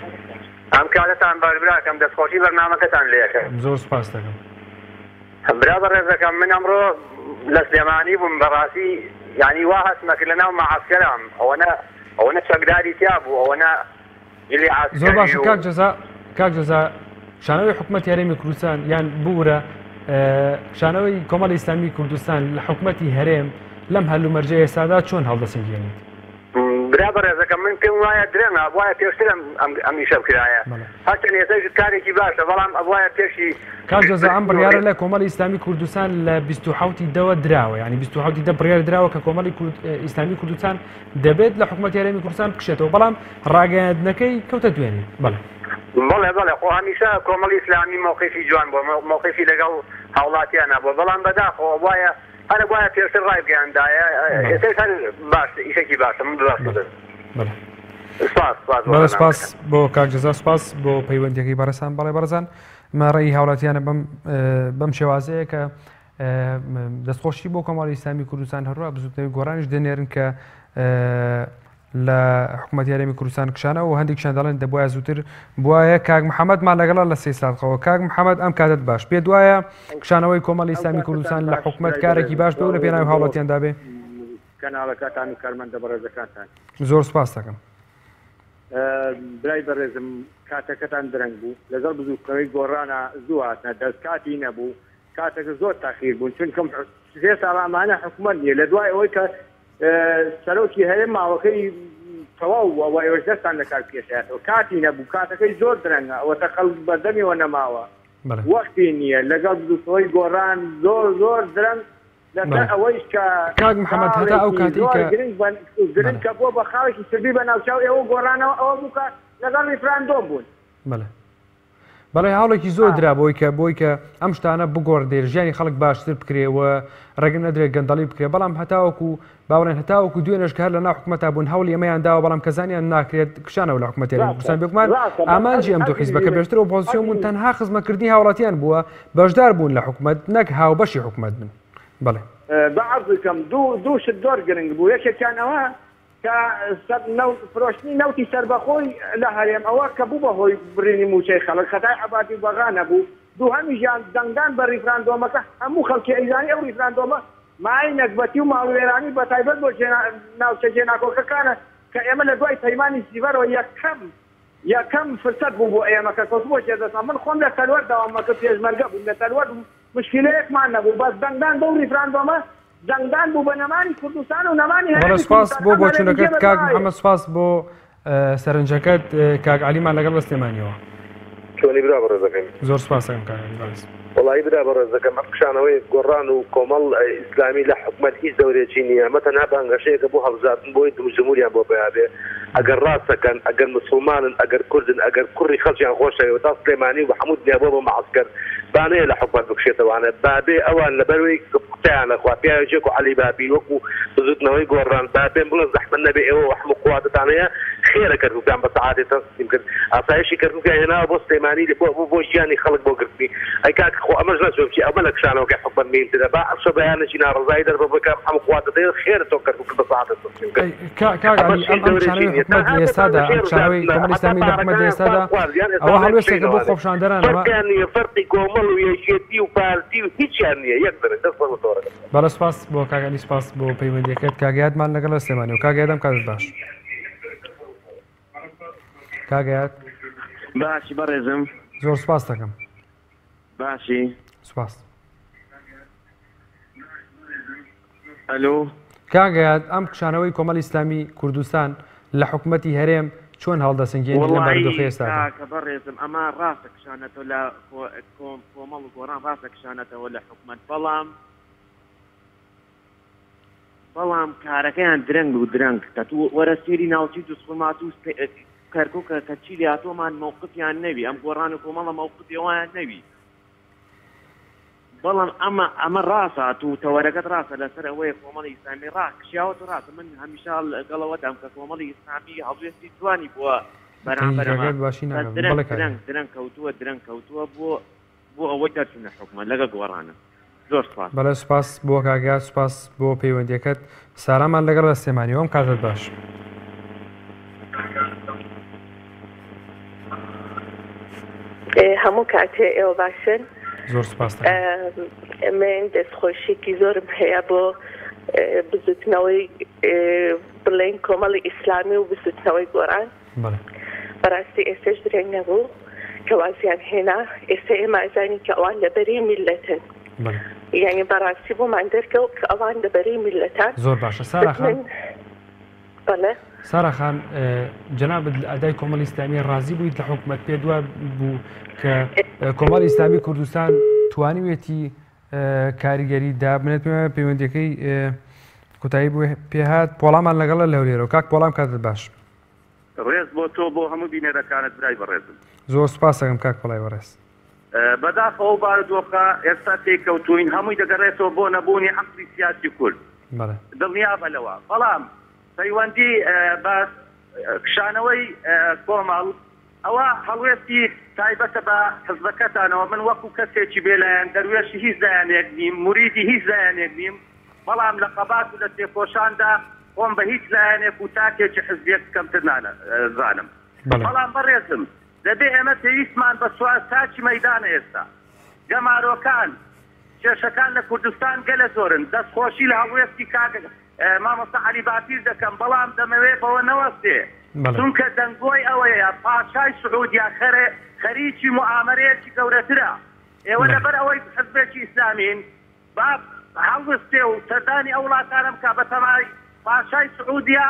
ئەم کاتتان باش براکەم دەستخۆشی بەرنامەکەتان لێەکەم. زۆر سپاس دەکەم. برا بەڕێزەکەم من ئەمڕۆ لە سلێمانی بووم بەڕاستی یعنی وا هەستمەکرد لەناو مەعەسکەرام ئەوەنە چەکداری تیا بوو ئەوەنە جلی عسکەری. زۆر باشە کاک جەزا شانەوەی حکومەتی هەرێمی کوردستان یان بورە شانەوەی کۆمەڵی ئیسلامی کوردستان لە حکومەتی هەرێم لەم هەلومەرجە ئێستادا چۆن هەڵدەسەنگێنیت؟ برا بەڕێزەکەم من پێم وایە درێنە وایە پێشتر ئەمیشە بکرایە هەرچەند ئێستاش کارێکی باشە بەڵام ئەوایە پێشی کاک جەزا ئەم بڕیارە لە کۆمەڵی ئیسلامی کوردستان لە 27دەوە دراوە ینی 27 بڕیار دراوە کە کۆمەڵی ئیسلامی کوردستان دەبێت لە حکومەتی هەرێمی کوردستان بکشێتەوە بەڵام ڕاگەیاندنەکەی کەوتە دوێنێ. بەڵێ بەڵێ خۆ هەمیشە کۆمەڵی ئیسلامی موقفی جوان بۆ موقفی لەگەڵ هاوڵاتیانە بۆ بەڵام بەداخۆ وایە هەر وایە پێشتر ڕای بگەیاندایە ئێستاش هەر باش ئیشێکی باشە من بەڵێ سپاس بۆ کاک جەزا سپاس بۆ پەیوەندیەکەی بەڕێسان. بەڵێ بەڕێزان مەڕێی هاوڵاتیانە بەم شێوازەیە کە دەستخۆشی بۆ کۆمەڵی ئیسلامی کوردستان هەروە بزوتنەوەی گۆڕانیش دەنێرن کە لە حکومەتی هەرێمی کوردستان کشانەوە و هەندێکیان دەڵێن دەبوایە زووتر بواە. کاک محەممەدمان لەگەڵا لە 3 ساعتەوە. کاک محەممەد ئەم کاتت باش پێ دوایە کشانەوەی کۆمەڵی ئیسلامی کوردستان لە حکومەت کارێکی باش بێ و لە پێناوی هاوڵاتیاندا بێ؟ کەناڵەکەتان و کارمەندە بەڕێزەکانتان زۆر سپاس دەکەم. برای بەڕێزم کاتەکەتان درەنگ بوو لەگەڵ بزووکەوەی گۆڕانە زوو هاتنە دەستکاتی نەبوو کاتێک زۆر تاخیر بوون چونکەم 3 ساڵ ئەمانە حکومەت نیە لە دوای ئەوەی کە سەرۆکی هەیە ماوەکەی تەواو ئەوە ئێوەش دەستان لە کار پێشێتەوە کاتی نەبوو کاتەکەی زۆر درەنگە ئەوە تەخەڵ بەردەمیەوە نەماوە وەختی نییە لەگەڵ بزووکەوەی گۆڕان زۆر درەنگ لەسەر ئەوەیش کە کاک محەممەد هەتا ئەو کاتی کە گرنگ کە بۆ بە خاڵێکی سردی بە ناوچاو ئێوە گۆڕانەوە ئەوە بوو کە لەگەڵ ریفراندۆم بوون. بەڵێ هاوڵێکی زۆر درا بۆی کە ئەم شتانە بگۆڕدێ ژیانی خەڵک باشتر بکرێەوە ڕێگەم نەدرێت گەندەڵی بکرێ بەڵام هەتاوەکو باوەڕێن هەتاوەکو دوێنێش کە هەر لە ناو حکومەتا بوون هەوڵ ئێمەیان داوە بەڵام کەزانیان ناکرێت کشانەوە لە حکومەتی هەرێمی کوردستان بێکمان ئامانجی ئەم دوو حیزبەکە بێشتر ئۆپۆزیسیۆن بوون تەنها خزمەتکردنی هاوڵاتیان بووە بەشدار بوون لە حکومەت نەک هاوبەشی حکومەت بن. بەڵێ بەعەرزکەم دوو شت زۆر گرنگ بوو یەکێکیان ئەوە کە فرۆشتنی نەوتی سەربەخۆی لە هەرێم ئەوە کە بوو بەهۆی برینی موچەی خەڵک خەتای عەبادی بەغا نەبوو دووهەمی ژیان دەنگدان بە ریفراندۆمەکە هەموو خەڵکی ئەیزانی ئەو ریفراندۆمە مای نەکبەتی و ماڵوێرانی بە تایبەت بۆ ناوچە جێناکۆکەکانە کە ئێمە لە دوای پەیمانی سیڤەرەوە یەکەم فرسەت بوو بۆ ئێمە کە کەوت بۆ چێدەسان من خۆم لە تەلوەر داوامەکە پێشمەرگە بوو لە تەلوەر مشکلەیەکمان نەبوو بەس دەنگدان بەو ریفراندۆمە دەنگدان بوو بە نەمانی کوردستان و نەمانی بەڵێ سپاس بۆ بۆچوونەکەت کاک محەممەد سپاس بۆ سەرنجەکەت کاک عەلیمان لەگەڵ بەستێمانیەوە چۆنی برا بەڕێزەکەم زۆر سپاس دەکەم کاک عەلی باس وڵی برا بەڕێزەکەم ئەم کشانەوەی گۆڕان و کۆمەڵ ئیسلامی لە حکومەت هیچ دەورێکی نییە مەتەنها بانگەشەیەکە بۆ هەڵبژاردن بۆی جمهوریان بۆ بەیابێ ئەگەر ڕاستەکەن ئەگەر مسلمانن ئەگەر کوردن ئەگەر کوڕی خەڵکیان خۆشەوە تا سلێمانی و حەموود نیابۆ بۆ معسکەر بانەیە لە حکومەت بکشێتەوانە بابێ ئەوان لەبەروەی قوتیانە خوا پیاوێک و عەلی بابی وەکو بزوتنەوەی گۆڕان بابێن بڵێن زەحمەت نەبێ ئێوە هەموو قوواتتانەیە خێرە کردویان بە سەعادێت تەنسیم کرد ئاسایشی کردویان هێناوە بۆ سلێمانی بۆ ژیانی خەڵک بۆ گرتنی ئەی کاک خۆ ئەمەش نەچۆبکی ئەمە لە کشانەوەکە حکومەت مینترە با ئەشە بەیانێکی ناڕزایی دەربە بکەم هەموو قوواتتەیە خێرە تۆ کردو بە سەعادێت تەنسیم کرد کاک عەلی ئەم شانەی حکومەت لە ئێستادا ئەم شانەوەی کۆمەڵی ئیسلامی لە حکومەت لە ئێستادا ئەوە هەڵوێستێکە بۆ خۆپشاندەرانەوە فەرقی کۆمەڵ و یەکێتی و پارتی و هیچیان نییە یەک دەرێت دەست بە تۆڕەکە بەڵێ سپاس بۆ کاک عەلی سپاس بۆ پەیوەندیەکەت کاگەیادمان لەگەڵ سلێمانی و کاگەیادەم کاتت باش کاگەیاد باشی بەڕێزم زۆر سپاس دەکەم باشی سپاس ئەلۆ کاگەیاد ئەم کشانەوەی کۆمەڵی ئیسلامی کوردستان لە حکومەتی هەرێم چۆن هەڵدەسەنگێنی لە بەردەخی ئێستادا کە بەڕێزم ئەمە ڕاستە کشانەتەوە لە کۆمەڵ و گۆڕان ڕاستە کشانەتەوە لە حکومەت بەڵام کارەکەیان درەنگ و درەنگ کە تو وەرە سێری ناوچی دوسڵمات و کەرکووکە کە چی لە هاتۆمان مووقفیان نەوی ئەم گۆڕان و کۆمەڵە مووقفیەوەیان نەوی بەڵام ئەمە ڕاستە و تەوەرەکەت ڕاستە لەسەر ئەوەیە کۆمەڵی ئیسلامی ڕاکشیاوەت ڕاستە من هەمیشە لەگەڵەوەدام کە کۆمەڵی ئیسلامی هەڵوێستی جوانی بووە درەنگ کەوتووە درەنگ کەوتووە بۆ ئەوەی دەرچوونە حکومەت لەگە گۆڕانە زۆر سپاس بەڵێ سپاس بۆ کاگا سپاس بۆ پەیوەندیەکەت سارامان لەگەڵ سلێمانیەوەم کاتت باش هەموو کاتێ ئێوە باشن زۆر سپاس من دەستخۆشیێکی زۆرم هەیە بۆ بزوتنەوەی بڵێن کۆمەڵی ئیسلامی و بزوتنەوەی گۆڕان بەڕاستی ئێستش درێنگ نەبوو کە وازیان هێنا ئێستا ئێمە ئەزانین کە ئەوان لەبەری میلەتن یعنی بەڕاستی بۆمان دەرکەوت کە ئەوان لەبەری میلەتان زۆر باشە ساراخان بەڵێ ساراخان جەنابەت لە ئەدای کۆمەڵی ئیسلامی ڕازی بوویت لە حکومەت پێ دوای بوو کە کۆمەڵی ئیسلامی کوردستان توانیوێتی کاریگەری دابنێت پەیوەندیەکەی کوتایی بوو پێهات پۆڵامان لەگەڵە لەولێرەوە کاک پۆڵام کاتت باش ڕێز بۆ تۆ بۆ هەموو بینەرەکانت برای بەڕێزم زۆر سپاس دەکەم کاک پۆڵای بەڕێز بەداخەوە بارودۆخە ئێستا تێکەوتوین هەمووی دەگەڕێتەوە بۆ نەبوونی عەقلی سیاسی کورد دڵنیابە لەوە بەڵام پەیوەندی بە کشانەوەی کۆمەڵ ئەوە هەڵوێستی تایبەتە بە حزبەکەتانەوە من وەکو کەسێکی بێلایەن دەروێشی هیچ لایەنێک نیم موریدی هیچ لایەنێک نیم بەڵام لە قەبات و لە تێکۆشاندا خۆم بە هیچ لایەنێک و تاکێکی حزبێک کەمتر زانم بەڵام بەڕێزم دەبێ ئێمە پێویستمان بە سوال تاچی مەیدانە ئێستا گەمارۆکان کێشەکان لە کوردستان گەلە زۆرن دەستخۆشی لە هەڵوێستی کاگە مامۆستا عەلی باپیر دەکەم بەڵام دەمەوێت بەوە نەوەستێ چونکە دەنگۆی ئەوەیە پاشای سعودیا خەریکی موامەرەیەکی گەورەترە ئێوە لەبەر ئەوەی حزبێکی ئیسلامین با هەڵوەستێ و سەردانی ئەو وڵاتانم کا بە تەمای پاشای سعودیا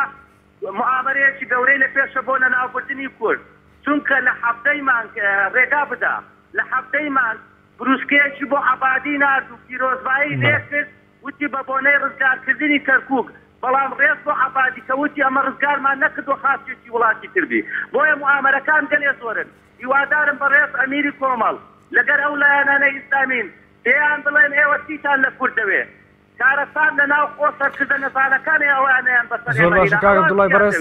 موامەرەیەکی گەورەی لە پێشە بۆ نەناوبردنی کورد چونکە لە حەفتەیمان ڕێگا بدا لە حەفتەیمان بروسکەیەکی بۆ عەبادی نرد و پیرۆزبایی لێکرد وتی بە بۆنەی ڕزگارکردنی کەرکووک بەڵام ڕێز بۆ عەبادی کەوتی ئەمە ڕزگارمان نەکردوە خاچێکی وڵاتی کردی بۆیە موامەرەکان گەلێ زۆرن هیوادارم بە ڕێز ئەمیری کۆمەڵ لەگەر ئەو لایەنانە ئیسلامین پێیان بڵێن ئێوە چیتان لە کوردەوێ کارەسان لە ناو خۆ سەرکردە نەزانەکانی ئەوانیان بەسەر زۆر باشە کاک عەبدوڵای بەڕێز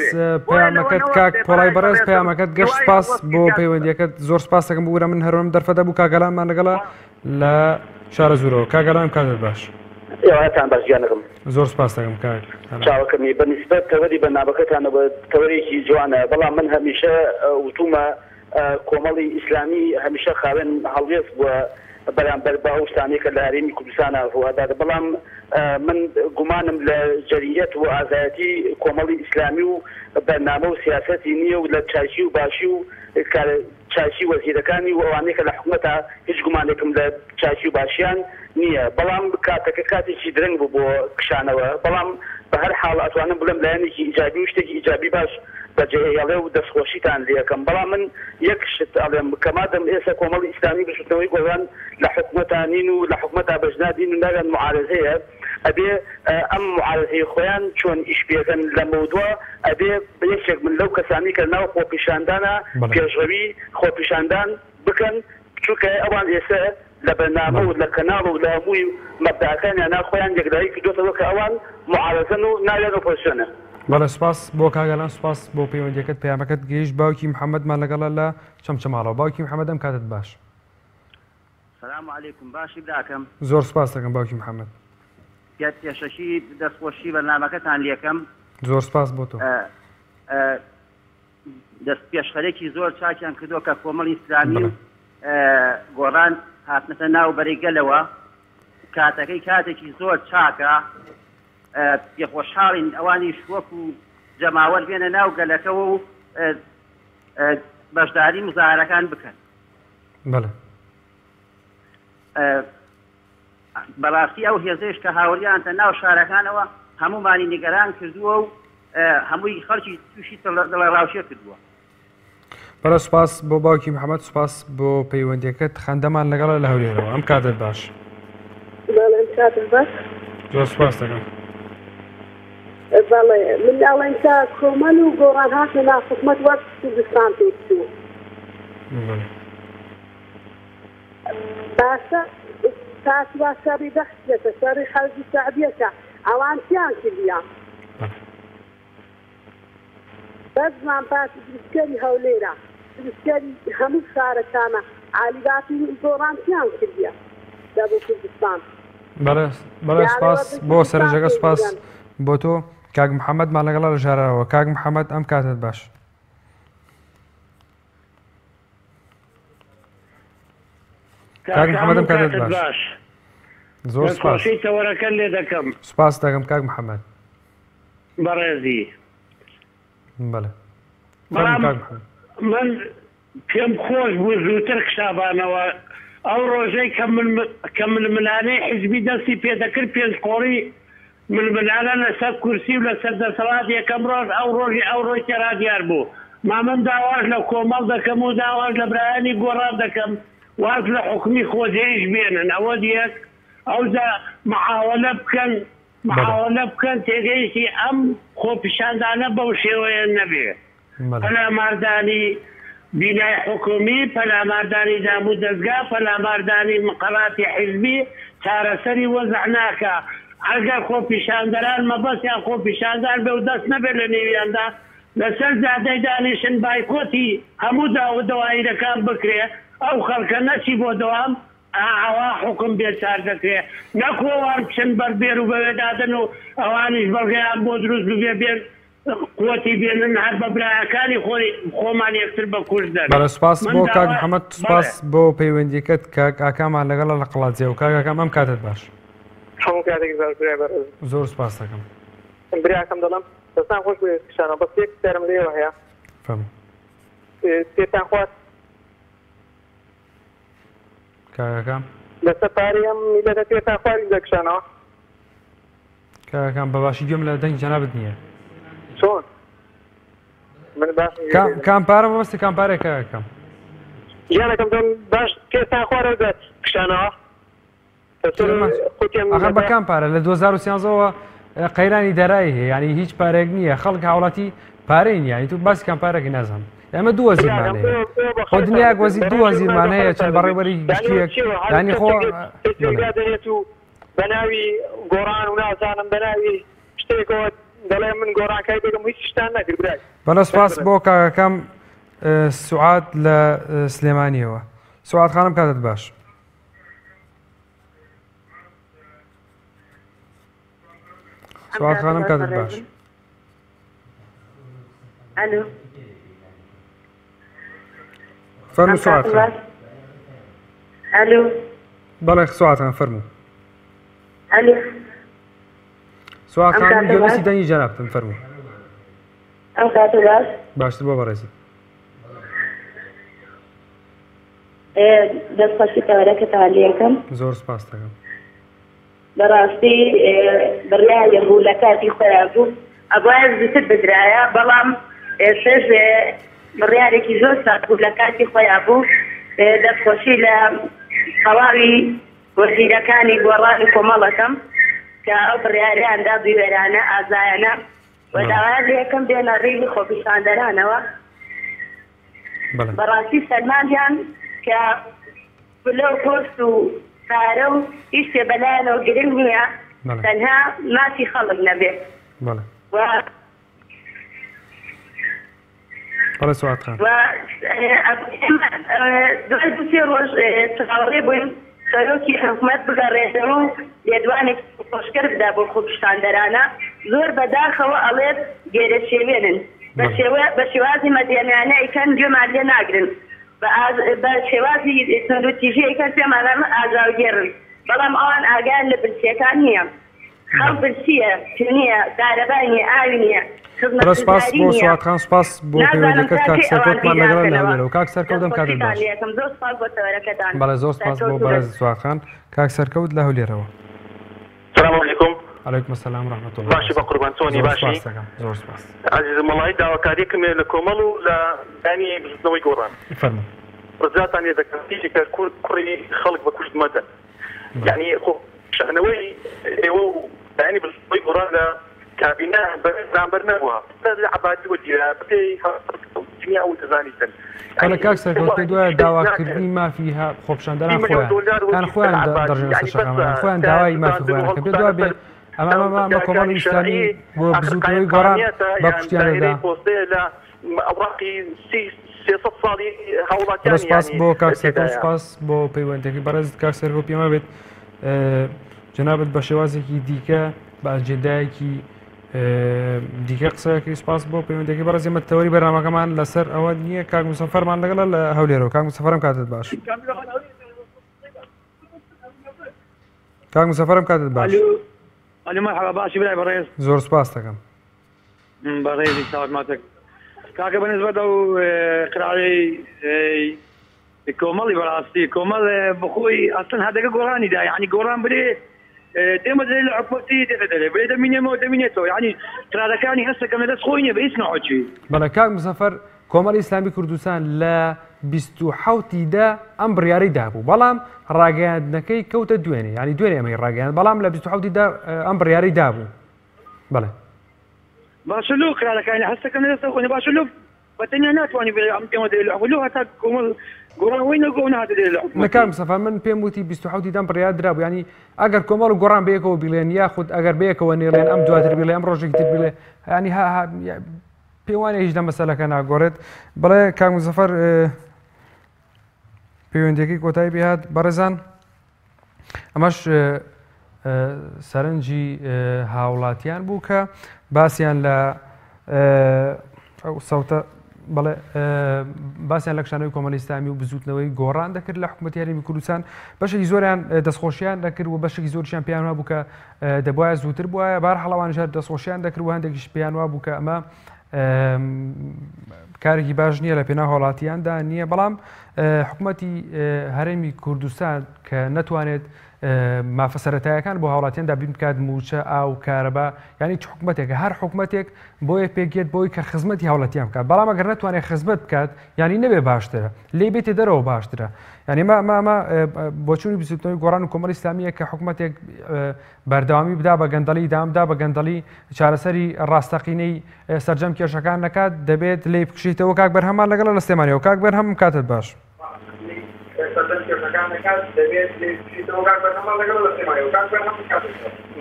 پەیامەکەت کاک پۆڵای بەڕێز پەیامەکەت گەشت سپاس بۆ پەیوەندیەکەت زۆر سپاس دەکەم بوورە من هەرۆم دەرفەتە بوو کاگەلانمان لەگەڵا لە شارە زورەوە کاگەلان کاتت باش ئێوەتان باشگیانەکەم زۆر سپاس دەکەم کاک چاوەکەمی بەنسبەت تەوەری بەنابەکەتانە بە تەوەرێکی جوانە بەڵام من هەمیشە وتومە کۆمەڵی ئیسلامی هەمیشە خاوێن هەڵوێست بووە بەرامبەر بە ئەو شتانەی کە لە هەرێمی کوردستانە ڕوادادا بەڵام من گومانم لە جەریەت و ئازایەتی کۆمەڵی ئیسلامی و بەرنامە و سیاسەتی نییە و لە چاچی و باشی و چاچی وەزیرەکانی و ئەوانەیە کە لە حکوومەتە هیچ گومانێکم لە چاچی و باشیان نییە بەڵام کاتەکە کاتێکی درەنگ بوو بۆ کشانەوە بەڵام بە هەر حاڵ ئەتوانم بڵم لایەنێکی ئیجابی و شتێکی ئیجابی باش بەجێهێڵێ و دەستخۆشیتان لێەکەم بەڵام من یەک شت ئەڵێم کەمادەم ئێستا کۆمەڵی ئیسلامی بشتنەوەی گۆڕان لە حکوومەتانین و لە حکوومەتا بەژنادین و ناگەن معارەزەیە ئەبێ ئەم معارەزەی خۆیان چۆن ئیش پێکەن لە مەودووە ئەبێ یەکێک من لەو کەسانی کە ناو خۆپیشاندانە پێشڕەوی خۆپیشاندان بکەن چونکە ئەوان ئێستا لە بەرنامە و لە کەناڵ و لە هەمووی مەبداەکانیان ناخۆیان یەکداری کردوتەوە کە ئەوان معارەزەن و ناوێن ئۆپۆزیسیۆنە. بەڵێ سپاس بۆ کاگەلان سپاس بۆ پەیوەندیەکەت پەیامەکەت گەیشت باوکی محەممەدمان لەگەڵە لە چەمچەماڵەوە باوکی محەممەد ئەم کاتت باش. سلام علیکم باشی براکەم زۆر سپاس دەکەم باوکی محەممەد پێشەشی دەستخۆشی بەرنامەکەتان لێکەم زۆر سپاس بۆ تۆ دەست پێشخەرێکی زۆر چاکیان کردووە کە کۆمەڵی ئیسلامی گۆڕان هاتنەتە ناو بەرەیگەلەوە کاتەکەی کاتێکی زۆر چاکە پێخۆشحاڵین ئەوانی شوەک و جەماوەر بێنە ناو گەلەکەەوە و بەشداری مزارەکان بکەن بەڕاستی ئەو هێزش کە هاوریانتە ناو شارەکانەوە هەمومانی نیگەران کردووە و هەمووی خەڵکی تووشی دڵە ڕاوشێ کردووە. بەرە سپاس بۆ باوکی محەممەد سپاس بۆ پەیوەندیەکەت خەندەمان لەگەڵە لە هەولێرەوە ئەم کاتت باش. زۆر سپاس دەکەم. بەڵێ من ئەڵێن کە کۆمەل و گۆڕان هاتنە ناو حکوومەت وەک کوردستان پێچوو باشە تاسوا سەری بەخشێتە سەری خەڵکی سەعدیەکە ئەوان چیان کردیان بەزمان پاسی دروستکەری هەولێرە دروستکەری هەموو شارەکانە عالیباتی گۆڕان چیان کردیە لە بۆ کوردستان. بەڵێ سپاس بۆ سەرنجەکە سپاس بۆ تۆ کاک محەممەدمان لەگەڵا لە ژارەوە کاک محەممەد ئەم کاتت باش. کاک محەممەد ئەم کاتت باش. زۆر سپاس تەوەرەکە لێ دەکەم. سپاس دەکەم کاک محەممەد. بەڕێزی. بەڵێ. من پێم خۆش بوو زووتر کتابانەوە ئەو ڕۆژەی کە ململانەی حیزبی دەستی پێدەکرد پێنج قۆڕی ململانە لەسەر کورسی و لەسەر دەسەڵات یەکەم ڕۆژ ئەو ڕۆژی ئەو ڕۆژ تێرا دیار بوو. من داواش لە کۆمەڵ دەکەم و داواش لە برایانی گۆڕان دەکەم واز لە حکومی خۆجێیش بێنن ئەوە دیەک ئەوجا محاولە بکەن تێگەیشتی ئەم خۆپیشاندانە بەو شێوەیە نەبێ پەلاماردانی بینای حکومی پەلاماردانی داموو دەستگا پەلاماردانی مقەڵاتی حیزبی چارەسەری وەزع ناکە ئەگەر خۆپیشاندەران مەبەستیان خۆپیشاندان بێ و دەست نەبێت لە نێویاندا لەسەر زادەی دانیشن بایکۆتی هەموو داواییرەکان بکرێ ئەو خەڵکە نەچی بۆ دەوام ئاوا حکم بێچار دەکرێت نەکۆوان بچن بەربێر و بەوێدادن و ئەوانیش بەڵگەیان بۆ دروست ببێ بێن قوتی بێنن هەر بە برایەکانی خۆمان یەکتر بە کوژ دەن. بەڵێ سپاس بۆ کاک محەممەد سپاس بۆ پەیوەندیەکەت کاک ئاکامان لەگەڵە لە قڵاتجێ و کاکەکەم ئەم کاتت باش. زۆر سپاس دەکەم. بریاکەم دەڵم دەستان خۆش بێشانە بەس یەک سەرم لێوە هەیە پێتان خوارد کاکەکەم لەسەر پارەی ئەم میلەتە پێتان خواری دەکشانەوە کاکەکەم بەباشی گوێم لە دەنگی جەنابەت نییە. چۆن کامپارە مەبەستی کامپارێک کاکەکەم گیانەکەم دەم باش پێتان خوارە دەکشانەوە ئەخە بە کامپارە لە 2013ەوە قەیرانی دەرایی هەیە ینی هیچ پارێک نییە خەڵک هاوڵاتی پارەی نیە تو باسی کامپارێکی نازانم ئەمە دووە زیرمانەیە خۆ دنیاک وەزی دووە زیرمانەیە چەند بەڕێوەری گشتیەک ینی خۆ دێت و بەناوی گۆڕان و نازانم بەناوی شتێکەوە دەڵێ من گۆڕانکای دەگەم هیچ شتان نەکرد برای. بەڵێ سپاس بۆ کاکەکەم سوعاد لە سلێمانیەوە. سوعاد خانم کاتت باش. سوعاد خانم کاتت باش. الو فەرموو سوات خان. الو بەڵێ سوات خان فەرموو. الو سوات خان گوێویستی دەنگی جەنابتم فەرموو. ئەم کاتە باش باشتر بۆ بەڕێزی. دەستخۆشی تەوەرەکەتان لێ یەکەم. زۆر سپاس دەکەم. بەڕاستی بڕیایە بوو لە کاتی خۆیان بوو ئەوایە زووتر بدرایە بەڵام ئێستش بڕیارێکی زۆر سات بوو لە کاتی خۆیان بوو دەستخۆشی لە هەواڵی وەزیرەکانی گۆڕانی کۆمەڵەکەم کە ئەو بڕیاریاندا بوێرانە ئازایانە و داوایە لە یەکەم دێنە ڕێی خۆپیشاندەرانەوە بەڕاستی سەلمانیان کە پلە و پۆست و کارە و هیچ شتێ بەلایەنەوە گرنگ نییە تەنها ماسی خەڵک نەبێت بەڵێ سوات خان. دوای دو سێ ڕۆژ چاوەڕێ بووین سەرۆکی حکوومەت بگەڕێتەوە و لێدوانێک خۆشکەر بدا بۆ خۆپیشاندەرانە زۆر بەداخەوە ئەڵێت گێرە شێوێنن بە شێوازی مەدیانیانە ئەیکەن گوێمان لێ ناگرن بە شێوازی سندوتیژی ئەیکەن پێمان ئازاوگێڕن بەڵام ئەوان ئاگیان لە برسیەکان نییە خەڵ برسیە نییە دارەبای نییە ئاوی نییە. سپاس بۆ سوات خان سپاس بۆ پەیوەندیەکەت کاک سەرکەوتمان لەگەڵ لەوێرەوە کاک سەرکەوت دەم کاتت باش. بەڵێ زۆر سپاس بۆ بەڕێز سوات خان کاک سەرکەوت لە هەولێرەوە. السلام عليكم. عليكم السلام ورحمة الله. باشي بقربان توني باشي. زۆر سپاس. عزيز مڵای داواکاریکم لە کۆمەڵ و لە دانی بزنەوەی گۆڕان. فەرموو. ڕزاتان لێ دەکەم کە کوڕی خەڵک بە کوشت مەدە. یعنی خۆ شانەوەی ئێوە و دانی بزنەوەی گۆڕان لە كابينة بەرامبەر نەبووە لە عبادی وەجیرە بەپێی دنیا و دەزانیتن. کەلە کاک سەرکەوت پێی دوایە داواکردنی مافی خۆپیشاندەران خۆیان خۆیان دەڕژێنە سەر شەقامان خۆیان داوای مافی خۆیان کە پێ دوای بێ ئەمە کۆمەڵی ئیسلامی بۆ بزوتنەوەی گۆڕان بە کوشتیانەدا. سپاس بۆ کاک سەرکەوت سپاس بۆ پەیوەندیەکەی بەڕێز کاک سەرکەوت پێمە بێت جەنابەت بە شێوازێکی دیکە بە ئەجێندایەکی دیکە قسەکەی سپاس بۆ پەیوەندیەکەی بەڕێز ئێمە تەوەری بەرنامەکەمان لەسەر ئەوە نییە کاک موسەفەرمان لەگەڵ لە هەولێرەوە کاک موسەفەرم کاتت باش. کاک موسەفەرم کاتت باش. مرحبا باشی برای بەڕێز. زۆر سپاس دەکەم. بەڕێزی ساڵماتێک کاکە بەنسبەت ئەو قراڕەی کۆمەڵی بەڕاستی کۆمەڵ بخۆی ئەسڵەن هەدەکە گۆڕانیدا یعنی گۆڕان برێ دێمەدرێ لە حکومەتی دەدەرێ برێ دەمینێمەوە دەمینێتەوە یعنی قراردەکانی هەستەکەم لەدەست خۆی نیە بە هیچ نەوەچی. بەڵێ کاک موسەفەر کۆمەڵی ئیسلامی کوردستان لە 27دا ئەم بڕیاری دابوو بەڵام ڕاگەیاندنەکەی کەوتە دوێنێ ینی دوێنێ ئەمەی ڕاگەیان بەڵام لە 27دا ئەم بڕیاری دابوو. بەڵێ باشە لۆ قراردەکانی هەستەکەم لەدەستە خۆی باشە لۆ بەتەنیا ناتوانانی بێ ئەم دێمە دێ لە لۆ هەتا کۆمەڵ گۆڕانەوەی نەگۆ نهاتێ لە نەکار مسەفا من پێم وتی 27دام بڕیار درابوو ینی ئەگەر کۆمەڵ و گۆڕان بەیەکەوە بیڵێن یاخود ئەگەر بەیەکەوە نێڵێن ئەم دواتر بیڵێ ئەم ڕۆژێکی تر بیڵێ ینی پێم وانە هیچ مەسەلەکە ناگۆڕێت. بەڵێ کاک موسەفەر پەیوەندیەکەی کۆتایی پێهات بەڕێزان ئەمەش سەرنجی هاوڵاتیان بوو کە باسییان لە سەوتە بەڵێ باسییان لە کشانەوەی کۆمەڵی ئیسلامی و بزوتنەوەی گۆڕان دەکرد لە حکوومەتی هەرێمی کوردستان بەشێکی زۆریان دەستخۆشیان دەکرد و بەشێکی زۆرشیان پێیان وا بوو کە دەبوایە زووتر بووە بەهەڵەوانش دەستخۆشیان دەکرد و هەندێکیش پێیان وا بوو کە ئەمە کارێکی باش نییە لە پێناو هاوڵاتیاندا نییە بەڵام حکوومەتی هەرێمی کوردستان کە نەتوانێت مافە سەرەتاییەکان بۆ هاوڵاتیاندا بین بکات موچە ئاو کارەبا ینی حکوومەتێکە هەر حکوومەتێک بۆیە پێگێت بۆی کە خزمەتی هاوڵاتیان بکات بەڵام ئەگەر نەتوانێت خزمەت بکات ینی نەبێ باشترە لێ بێتێ دەرەوە باشترە ینی مامە بۆچوونی بزوتنەوەی گۆڕان و کۆمەڵی ئیسلامیە کە حکوومەتێک بەردەوامی بدا بە گەندەڵی دامدا بە گەندەڵی چارەسەری ڕاستەقینەی سەرجەم کێشەکان نەکات دەبێت لێ بکشیتەوە کاک بەرهەمان لەگەڵ لە سلێمانیەوە کاک بەرهەم کاتت باش.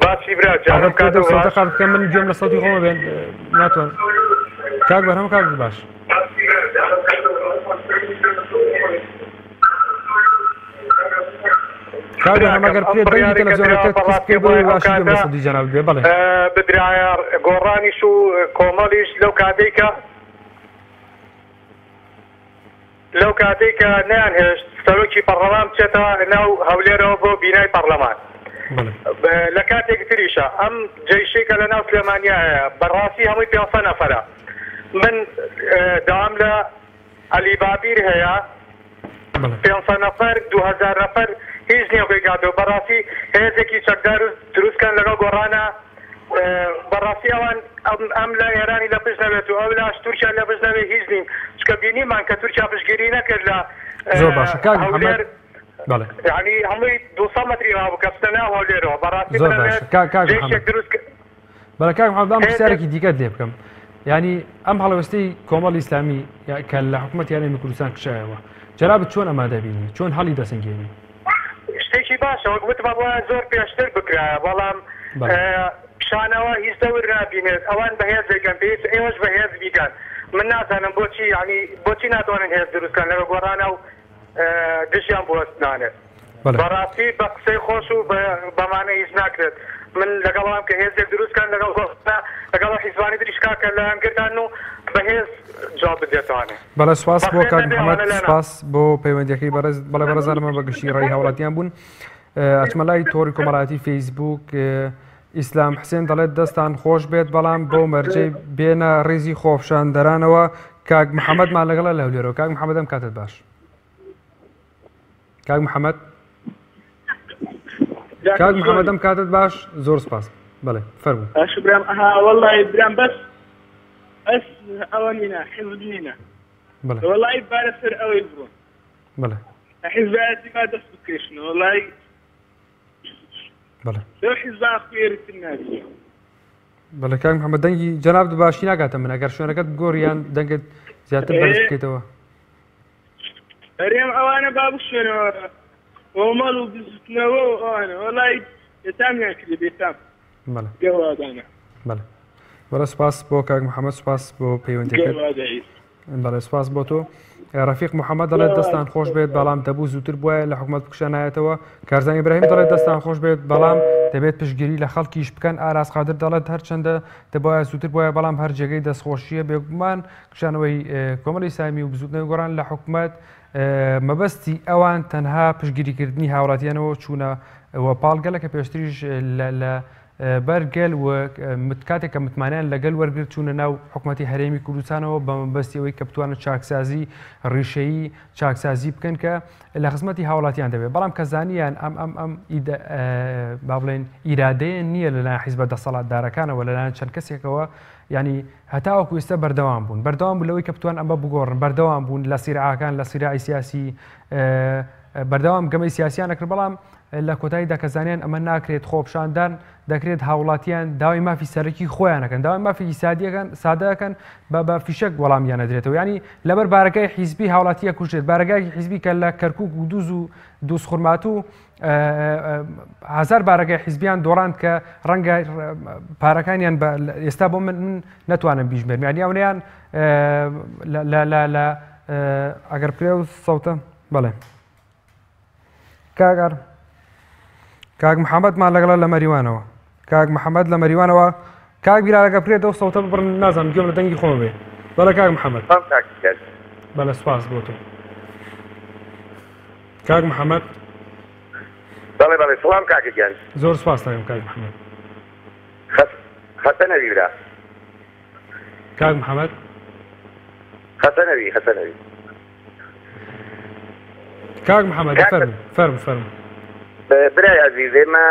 باشی برا جارم کاتەکە من گوێم لە سەوتی خۆمە بێن ناتوان کاک بەرهەم کاتت باش. کاک بەرهەم ئەگەر پێت دەنگی تەلەڤیزیۆنەکەت کەس پێ بۆی باشی گوێم لە سەوتی جەناب بێ بەڵێ بدرایە گۆڕانیش و کۆمەڵیش لەو کاتێکە لەو کاتێک کە نەیانهێشت سەرۆکی پەرلەمان بچێتەوە ناو هەولێرەوە بۆ بینای پەرلەمان لە کاتێک تریشە ئەم جێیشەی کە لە ناو سلێمانیایە بەڕاستی هەمووی 500 نەفەرە من داوام لە ئەلیبابیر هەیە 500 نەفەر 2000 نەفەر هیچ نییە بێگاتەوە بەڕاستی هێزێکی چەکدار و دروستکەن لەگەڵ گۆڕانە بەڕاستی ئەوان ئەم لە ئێرانی لە پشت نەبێت و ئەو لاش تورکیا لە پشت نەبێت هیچ نیم چکە بینیمان کە تورکیا پشتگیری نەکرد لە زۆر باشە کاک محەممەد یعنی هەمووی 200 مەتری هاو کە بچنە ناو هەولێرەوە بەڕاستی زۆر باشە کاک محەممەد ئەم پرسیارێکی دیکەت لێ بکەم ینی ئەم هەڵەوەستەی کۆمەڵی ئیسلامی کە لە حکوومەت یانەی کوردستان کشایەوە جەنابەت چۆن ئەمادەبینی چۆن هەڵی دەسەنگێنی شتێکی باشە وەک وتمان وایە زۆر پێشتر بکرایە بەڵام پیشانەوە هیچ دەور نبینێت ئەوان بەهێزێکن پێویست ئێوەش بەهێز بیکەن من نازانم بۆچی ینی بۆچی ناتوانن هێز دروستکەن لەوە گۆڕانە و دژیان بۆستنانێت بەڕاستی بە قسەی خۆش و بەمانە هیچ ناکرێت من لەگەڵام کە هێزێک دروستکەن لەگەڵ حیزبانی دریشکا کە لەیان گرتان و بەهێز جواب بدێتوانێت بەڵێ سواس بۆ کاک محەممەد سپاس بۆ پەیوەندیەکەی بەڵێ بەڕێزانمە بە گشتی ڕێی هاوڵاتیان بوون ئەچمە لای تۆڕی کۆمەڵایەتی فەیسبوک ئیسلام حسێن دەڵێت دەستان خۆش بێت بەڵام بۆ مەرجەی بێنە ڕێزی خۆفشاندەرانەوە کاک محەممەدمان لەگەڵە لە هەولێرەوە کاک محەممەد ئەم کاتت باش کاک محەممەد کاک محەممەد ئەم کاتت باش زۆر سپاس بەڵێ فەرموو برام وەڵی برام بەس ئەس ئەوە نینە حیزب نینە وەڵی بارەسەر ئەوەی بڕۆن بەڵێ حیزبایەتی ما دەست بکەشن وەڵی بەڵێ لەو حیزبا خوێرتر نابێ بەڵێ کاک محەممەد دەنگی جەناب باشی ناکاتە من ئەگەر شوێنەکەت بگۆڕیان دەنگت زیاتر بەرز بکەیتەوە هەرێم ئەوانە با بشوێنەوە ومەڵ و بزوتنەوە و ئەوانە وەڵی دەتامیان کردێ بێتام گەوادانە بەڵێ بەڵێ سپاس بۆ کاک محەممەد سپاس بۆ پەیوەندیەکەت بەڵێ سپاس بۆ تۆ ڕەفیق محەممەد دەڵێت دەستان خۆش بێت بەڵام دەبوو زووتر بووە لە حکوومەت بکشانایەتەوە کارزانی ئیبراهیم دەڵێت دەستان خۆش بێت بەڵام دەبێت پشتگیری لە خەڵکیش بکەن ئاراس قادر دەڵێت هەرچەندە دەبایە زووتر بووە بەڵام هەر جێگەی دەستخۆشیە بێگومان کشانەوەی کۆمەڵی ئیسلامی و بزوتنەوەی گۆڕان لە حکوومەت مەبەستی ئەوان تەنها پشتگیریکردنی هاوڵاتیانەوە چوونە وە پاڵگەلە کە پێشتریش لە بەرگەل و کاتێک کە متمانیان لەگەل وەرگرت چوونە ناو حکوومەتی هەرێمی کوردستانەوە بە مەبەستی ئەوەی کە بتوانن چاکسازی ڕیشەیی چاکسازی بکەن کە لە خزمەتی هاوڵاتیان دەبێت بەڵام کە زانیان ئەم با بڵێن ئیرادەیە نییە لەلایەن حیزبە دەسەڵاتدارەکانەوە لەلایەن چەند کەسێکەوە ینی هەتاوەکو ئێستا بەردەوام بوون بوون لەوەی کە بتوان ئەمە بگۆڕن بەردەوام بوون لە سیرعاکان لە سیراعی سیاسی بەردەوام گەمەی سیاسیان نەکرد بەڵام لە کۆتاییدا کە زانیان ئەمە ناکرێت خۆپشاندان دەکرێت هاوڵاتیان داوای مافی سەرەکی خۆیانەکەن داوای مافی سادەکەن بە فیشک وەڵامیان نەدرێتەوە ینی لەبەر بارەکەی حیزبی هاوڵاتیە کوژێت بارەکەی حیزبی کە لە کەرکووک و دووز و دووسخورمات و هزار بارەکەی حیزبیان دۆڕاند کە ڕەنگە پارەکانیان ئێستا بۆ من نەتوانم بیژمێرم یانی ئەوەیان لە ئەگەر پرێ و سەوتە بەڵێ کاگەر کاک محەممەدمان لەگەڵە لە مەریوانەوە کاک محەممەد لە مەریوانەوە کاک بیرارەکە بکرێتەوە سەوتە بڕن نازانم گوێم لە دەنگی خۆم بێ بەڵێ کاک محەممەد بەڵێ سپاس بۆ تۆ کاک محەممەد بەڵێ بەڵێ سڵام کاکەگیان زۆر سپاس دەکەم کاک محەممەد خەسە نەوی برا کاک محەممەد خەسە نەوی کاک محەممەد فەرموو برای عزیز ئێمە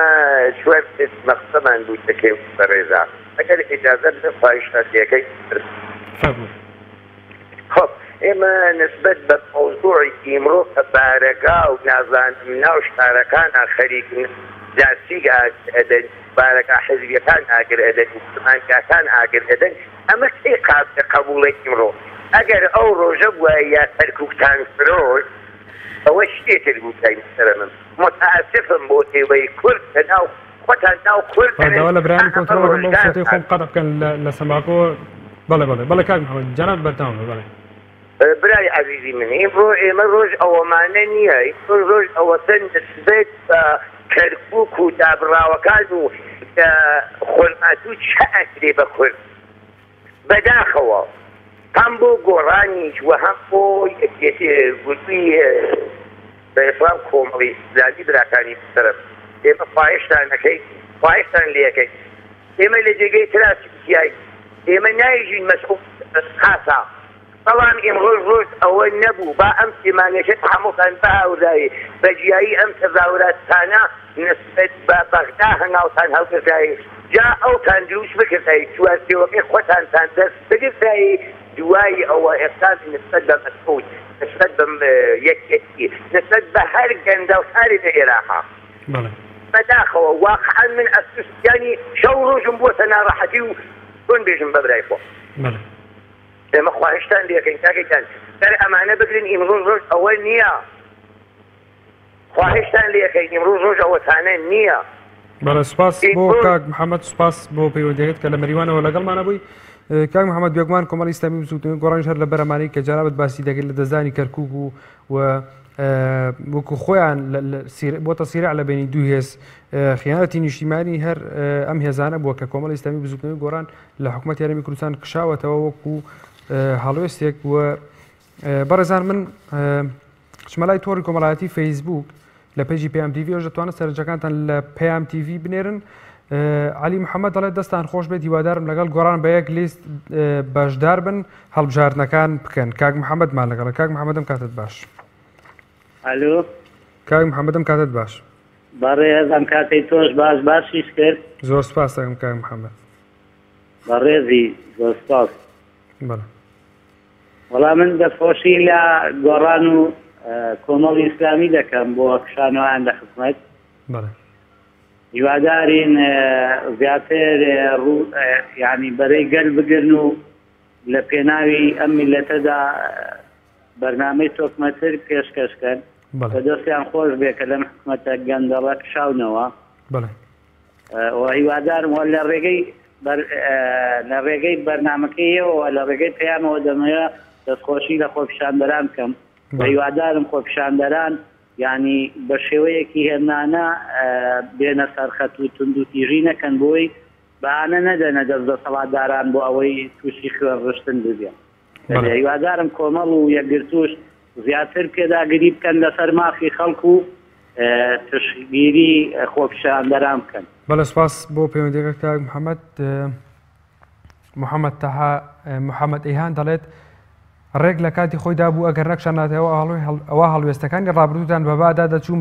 شوێن مەقسەمان بوو دەکەین بەڕێزا ئەگەر ئیجازەت بە خواهشاتیەکەی خۆ ئێمە نسبەت بە مەوزوعی ئیمڕۆ بارەکە و نازانم ناو شارەکانە خەریکن جاسیگ ئەدەن بارەکە حزبیەکان ئاگر ئەدەن مسلمانکاکان ئاگر ئەدەن ئەمە کێ قابلە قبوڵی ئیمڕۆ ئەگەر ئەو ڕۆژە بووە یا سەرکوبتان فرۆش ئەوە شتێتر بووکای سرە من متاسفم بۆ تێوەی کورد کە ناو خۆتان ناو کورد داوا لە برانی کۆنتڕۆڵەکەم بۆ شتەی خۆم قەت بکەن لە سەماکۆ بەڵێ کاک محەممەد جەناب بەردەوامە بەڵێ برای عزیزی من ئێمڕۆ ئێمە ڕۆژ ئەوەمانە نییە ڕۆژ ئەوەتەن نسبەت بە کەرکووک و دابڕاوەکان و خۆرمات و چاکرێ بە کورد بەداخەوە هم بۆ گۆڕانیش و هەم بۆ گوتوی بەئسلام کۆمەڵی ئیسلامی براکانی بەرەف ئێمە خواهشتان نەکەی خواهشتان لێەکەی ئێمە لە جێگەی تراسیای ئێمە نایژین مەسئول خاسا بەڵام ئێمڕۆژ ڕۆژ ئەوە نەبوو با ئەم سێمانێکە هەمووتان بە هاورداوی بەجیایی ئەم تەزاوراتانە نسبەت بە بەغدا هەنگاوتان هەڵگرتایی جا ئەوتان دروست بکردایی چوارچێوەکەی خۆتانتان دەست بگرتایی دوای ئەوە ئێستا نسبەت بە مەسئول نسبەت بە یەکێتی نسبەت بە هەر گەندە و ساری لە عێراقا بەداخەوە واقعا من ئەسوسیانی شەو ڕۆژم بووەتە ناڕەحەتی و بۆن بێژم بە برای خۆ ئێمە خواهشتان لێکەین کاکەیتان سەر ئەمانە بگرن ئیمڕۆژ ڕۆژ ئەوە نییە خواهشتان لێکەین ئیمڕۆژ ڕۆژ ئەوەتانە نییە. بەڵێ سوپاس بۆ کاک محەممەد سوپاس بۆ پەیوەندیەکەت کە لە مەریوانەوە لەگەڵمانە بووی. کاک محەممەد بێگومان کۆمەڵی ئیسلامی بزوتنەوەی گۆڕانیش هەر لە بەرەمانەی کە جارابەت باسی دەکەیت لە دەزانی کەرکووک و وەکو خۆیان بۆتە سیرع لە بینی دوو هێز خیانەتی نیشتیمانی هەر ئەم هێزانە بووە کە کۆمەڵی ئیسلامی بزوتنەوەی گۆڕان لە حکوومەت یارمەتی کوردستان کشاوەتەوە وەکو هەڵوێستێک و بەڕێزان من چمەلای تۆڕی کۆمەڵایەتی فەیسبوک لە پێیجی پێیام تیڤی ئەوش دەتوانن سەرنجەکانتان لە پێیام تیڤی بنێرن. علی محەممەد دەڵێت دەستان خۆش بێت هیوادارم لەگەڵ گۆڕان بە یەک لیست بەشدار بن هەڵبژاردنەکان بکەن. کاک محەممەدمان لەگەڵ کاک محەممەدم کاتت باش. ئەلۆ کاک محەممەدم کاتت باش. بەڕێز ئەم کاتەی تۆش باشیش کرد. زۆر سپاس دەکەم کاک محەممەد. بەڕێزی زۆر سپاس. بەڵێ وەڵام من دەخۆشی لە گۆڕان و کۆمەڵی ئیسلامی دەکەم بۆ کشانەوەیان لە حکوومەت. بەڵێ هیوادارین زیاتر یعنی بەرەی گەل بگرن و لە پێناوی ئەم میلەتەدا بەرنامەی تۆکمەتر پێشکەشکەن بە دەستیان خۆش بێ کە لەم حکوومەتە گەندەڵە کشاونەوە. و هیوادارم وە لە ڕێگەی بەرنامەکەیەوە لە ڕێگەی پەیامەوە دەمەوێت دەستخۆشی لە خۆپیشاندەران بکەم. هیوادارم خۆپیشاندەران یعنی بە شێوەیەکی هێنانە بێنە سەرخەت و تند و تیژی نەکەن بۆی بەانە نەدەنە دەست دەسەڵاتداران بۆ ئەوەی تووشی خوێن ڕشتن ببێن. هیوادارم کۆمەڵ و یەکگرتوش زیاتر پێداگیری بکەن لەسەر مافی خەڵک و تشگیری خۆپیشاندەران بکەن. بەڵێ سپاس بۆ پەیوەندیەکە کاک محەممەد. محەممەد تەها محەممەد ئەیهان دەڵێت ڕێک لە کاتی خۆیدا بوو ئەگەر نەکشاناتەوە ئەوە هەڵوێستەکانی ڕابردووتان بەبادا دەچوو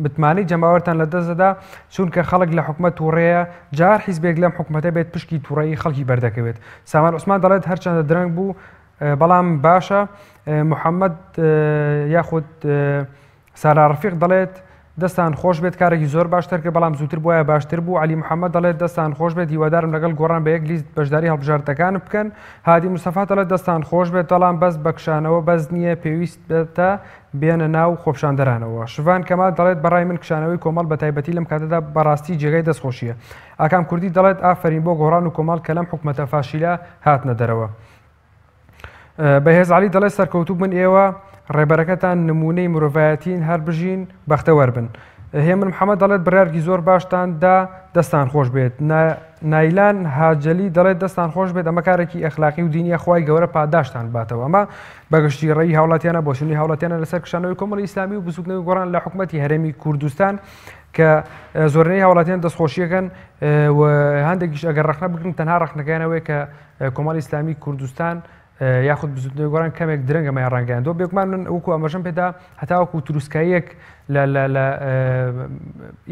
متمانەی جەماوەرتان لە دەستدا چونکە خەڵک لە حکومەت تووڕەیە جار حیزبێک لەم حکومەتە بێت پشکی تووڕەیی خەڵکی بەردەکەوێت. سامان عوسمان دەڵێت هەرچەندە درەنگ بوو بەڵام باشە. محەممەد یاخود سارا ڕەفیق دەڵێت دەستان خۆش بێت کارێکی زۆر باشتر کە بەڵام زووتر بووە باشتر بوو. علی محەممەد دەڵێت دەستان خۆش بێت هیوادارم لەگەڵ گۆڕان بە یەک لیست بەشداری هەڵبژاردەکان بکەن. هادی مستەفا دەڵێت دەستان خۆش بێت بەڵام بەس بەکشانەوە بەس نییە پێویستە بێنە ناو خۆپشاندەرانەوە. شوان کەمال دەڵێت بەڕای من کشانەوەی کۆمەڵ بە تایبەتی لەم کاتەدا بەڕاستی جێگای دەستخۆشیە. ئاکام کوردی دەڵێت ئافرین بۆ گۆڕان و کۆمەڵ کە لەم حکومەتە فاشیلە هاتنە دەرەوە. بەهێز علی دەڵێت سەرکەوتوو من ئێوە ڕێبەرەکەتان نمونەی مرۆڤایەتین هەر بژین بەختەوەر بن. هێمن محەممەد دەڵێت بڕارگی زۆر باشتان دا دەستان خۆش بێت. نایلان هاجلی دەڵێت دەستان خۆش بێت ئەمە کارێکی ئەخلاقی و دینیە خوای گەورە پاداشتان باتەوە. ئەمە بەگشتی ڕێی هاوڵاتیانە بۆ سنووری هاوڵاتیانە لەسەر کشانەوەی کۆمەڵی ئیسلامی و بزوتنەوەی گۆڕان لە حکوومەتی هەرێمی کوردستان کە زۆرینەی هاوڵاتیان دەستخۆشیەکەن و هەندێکیش ئەگەر ڕەخنە بگرن تەنها ڕەخنەکەیانەوەی کە کۆمەڵی ئیسلامی کوردستان یاخود بزوتنەوەی گۆڕان کەمێک درەنگە مای ڕانگەیاندۆ بێگومان من وەکو ئەمەژەم پێدا هەتا وەکو تروسکاییەک لە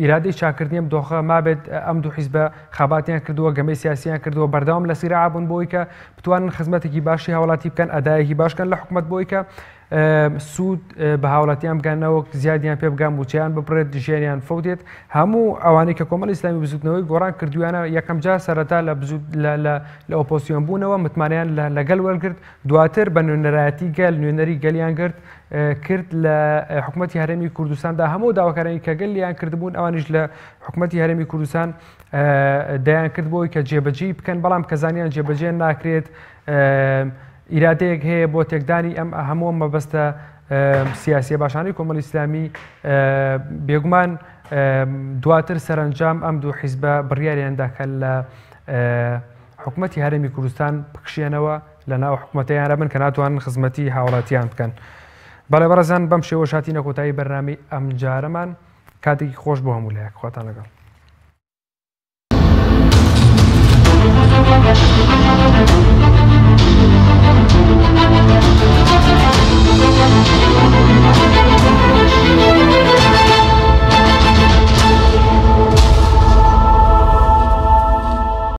ئیرادەی چاکردنیم دۆخە مابێت ئەم دوو حیزبە خاباتیان کردووە گەمەی سیاسیان کردووە بەردەوام لە سیرعا بوون بۆی کە بتوانن خزمەتێکی باشی هاوڵاتی بکەن ئەدایەکی باشکەن لە حکومەت بۆی کە سوود بە هاوڵاتیان بگەنەوە زیادیان پێ بگەن بچیان بپڕێت ژیانیان فەوتێت. هەموو ئەوانەی کە کۆمەڵی ئیسلامی بزوتنەوەی گۆڕان کردویانە یەکەم جار سەرەتا لە ئۆپۆزیۆن بوونەوە متمانیان لەگەڵ وەرگرت دواتر بە نوێنەرایەتی گەل نوێنەری گەلیان کرد لە حکوومەتی هەرێمی کوردستاندا هەموو داواکارانی کە گەلیان کردبوون ئەوانیش لە حکوومەتی هەرێمی کوردستان دایان کرد بۆی کە جێبەجێ بکەن بەڵام کەزانیان جێبەجێ ناکرێت. ئیرادەیەک هەیە بۆ تێکدانی ئەم هەموو مەبەستە سیاسیە باشانەی کۆمەڵی ئیسلامی بێگومان دواتر سەرنجام ئەم دوو حیزبە بڕیاریاندا کە لە حکوومەتی هەرێمی کوردستان بکشێنەوە لە ناو حکوومەتیانە بن کە ناتوانن خزمەتی هاوڵاتیان بکەن. بەڵێ بەڕێزان بەم شێوە شاتینە کۆتایی بەرنامەی ئەم جارەمان کاتێکی خۆش بۆ هەموو لایەک خواتان لەگەڵ.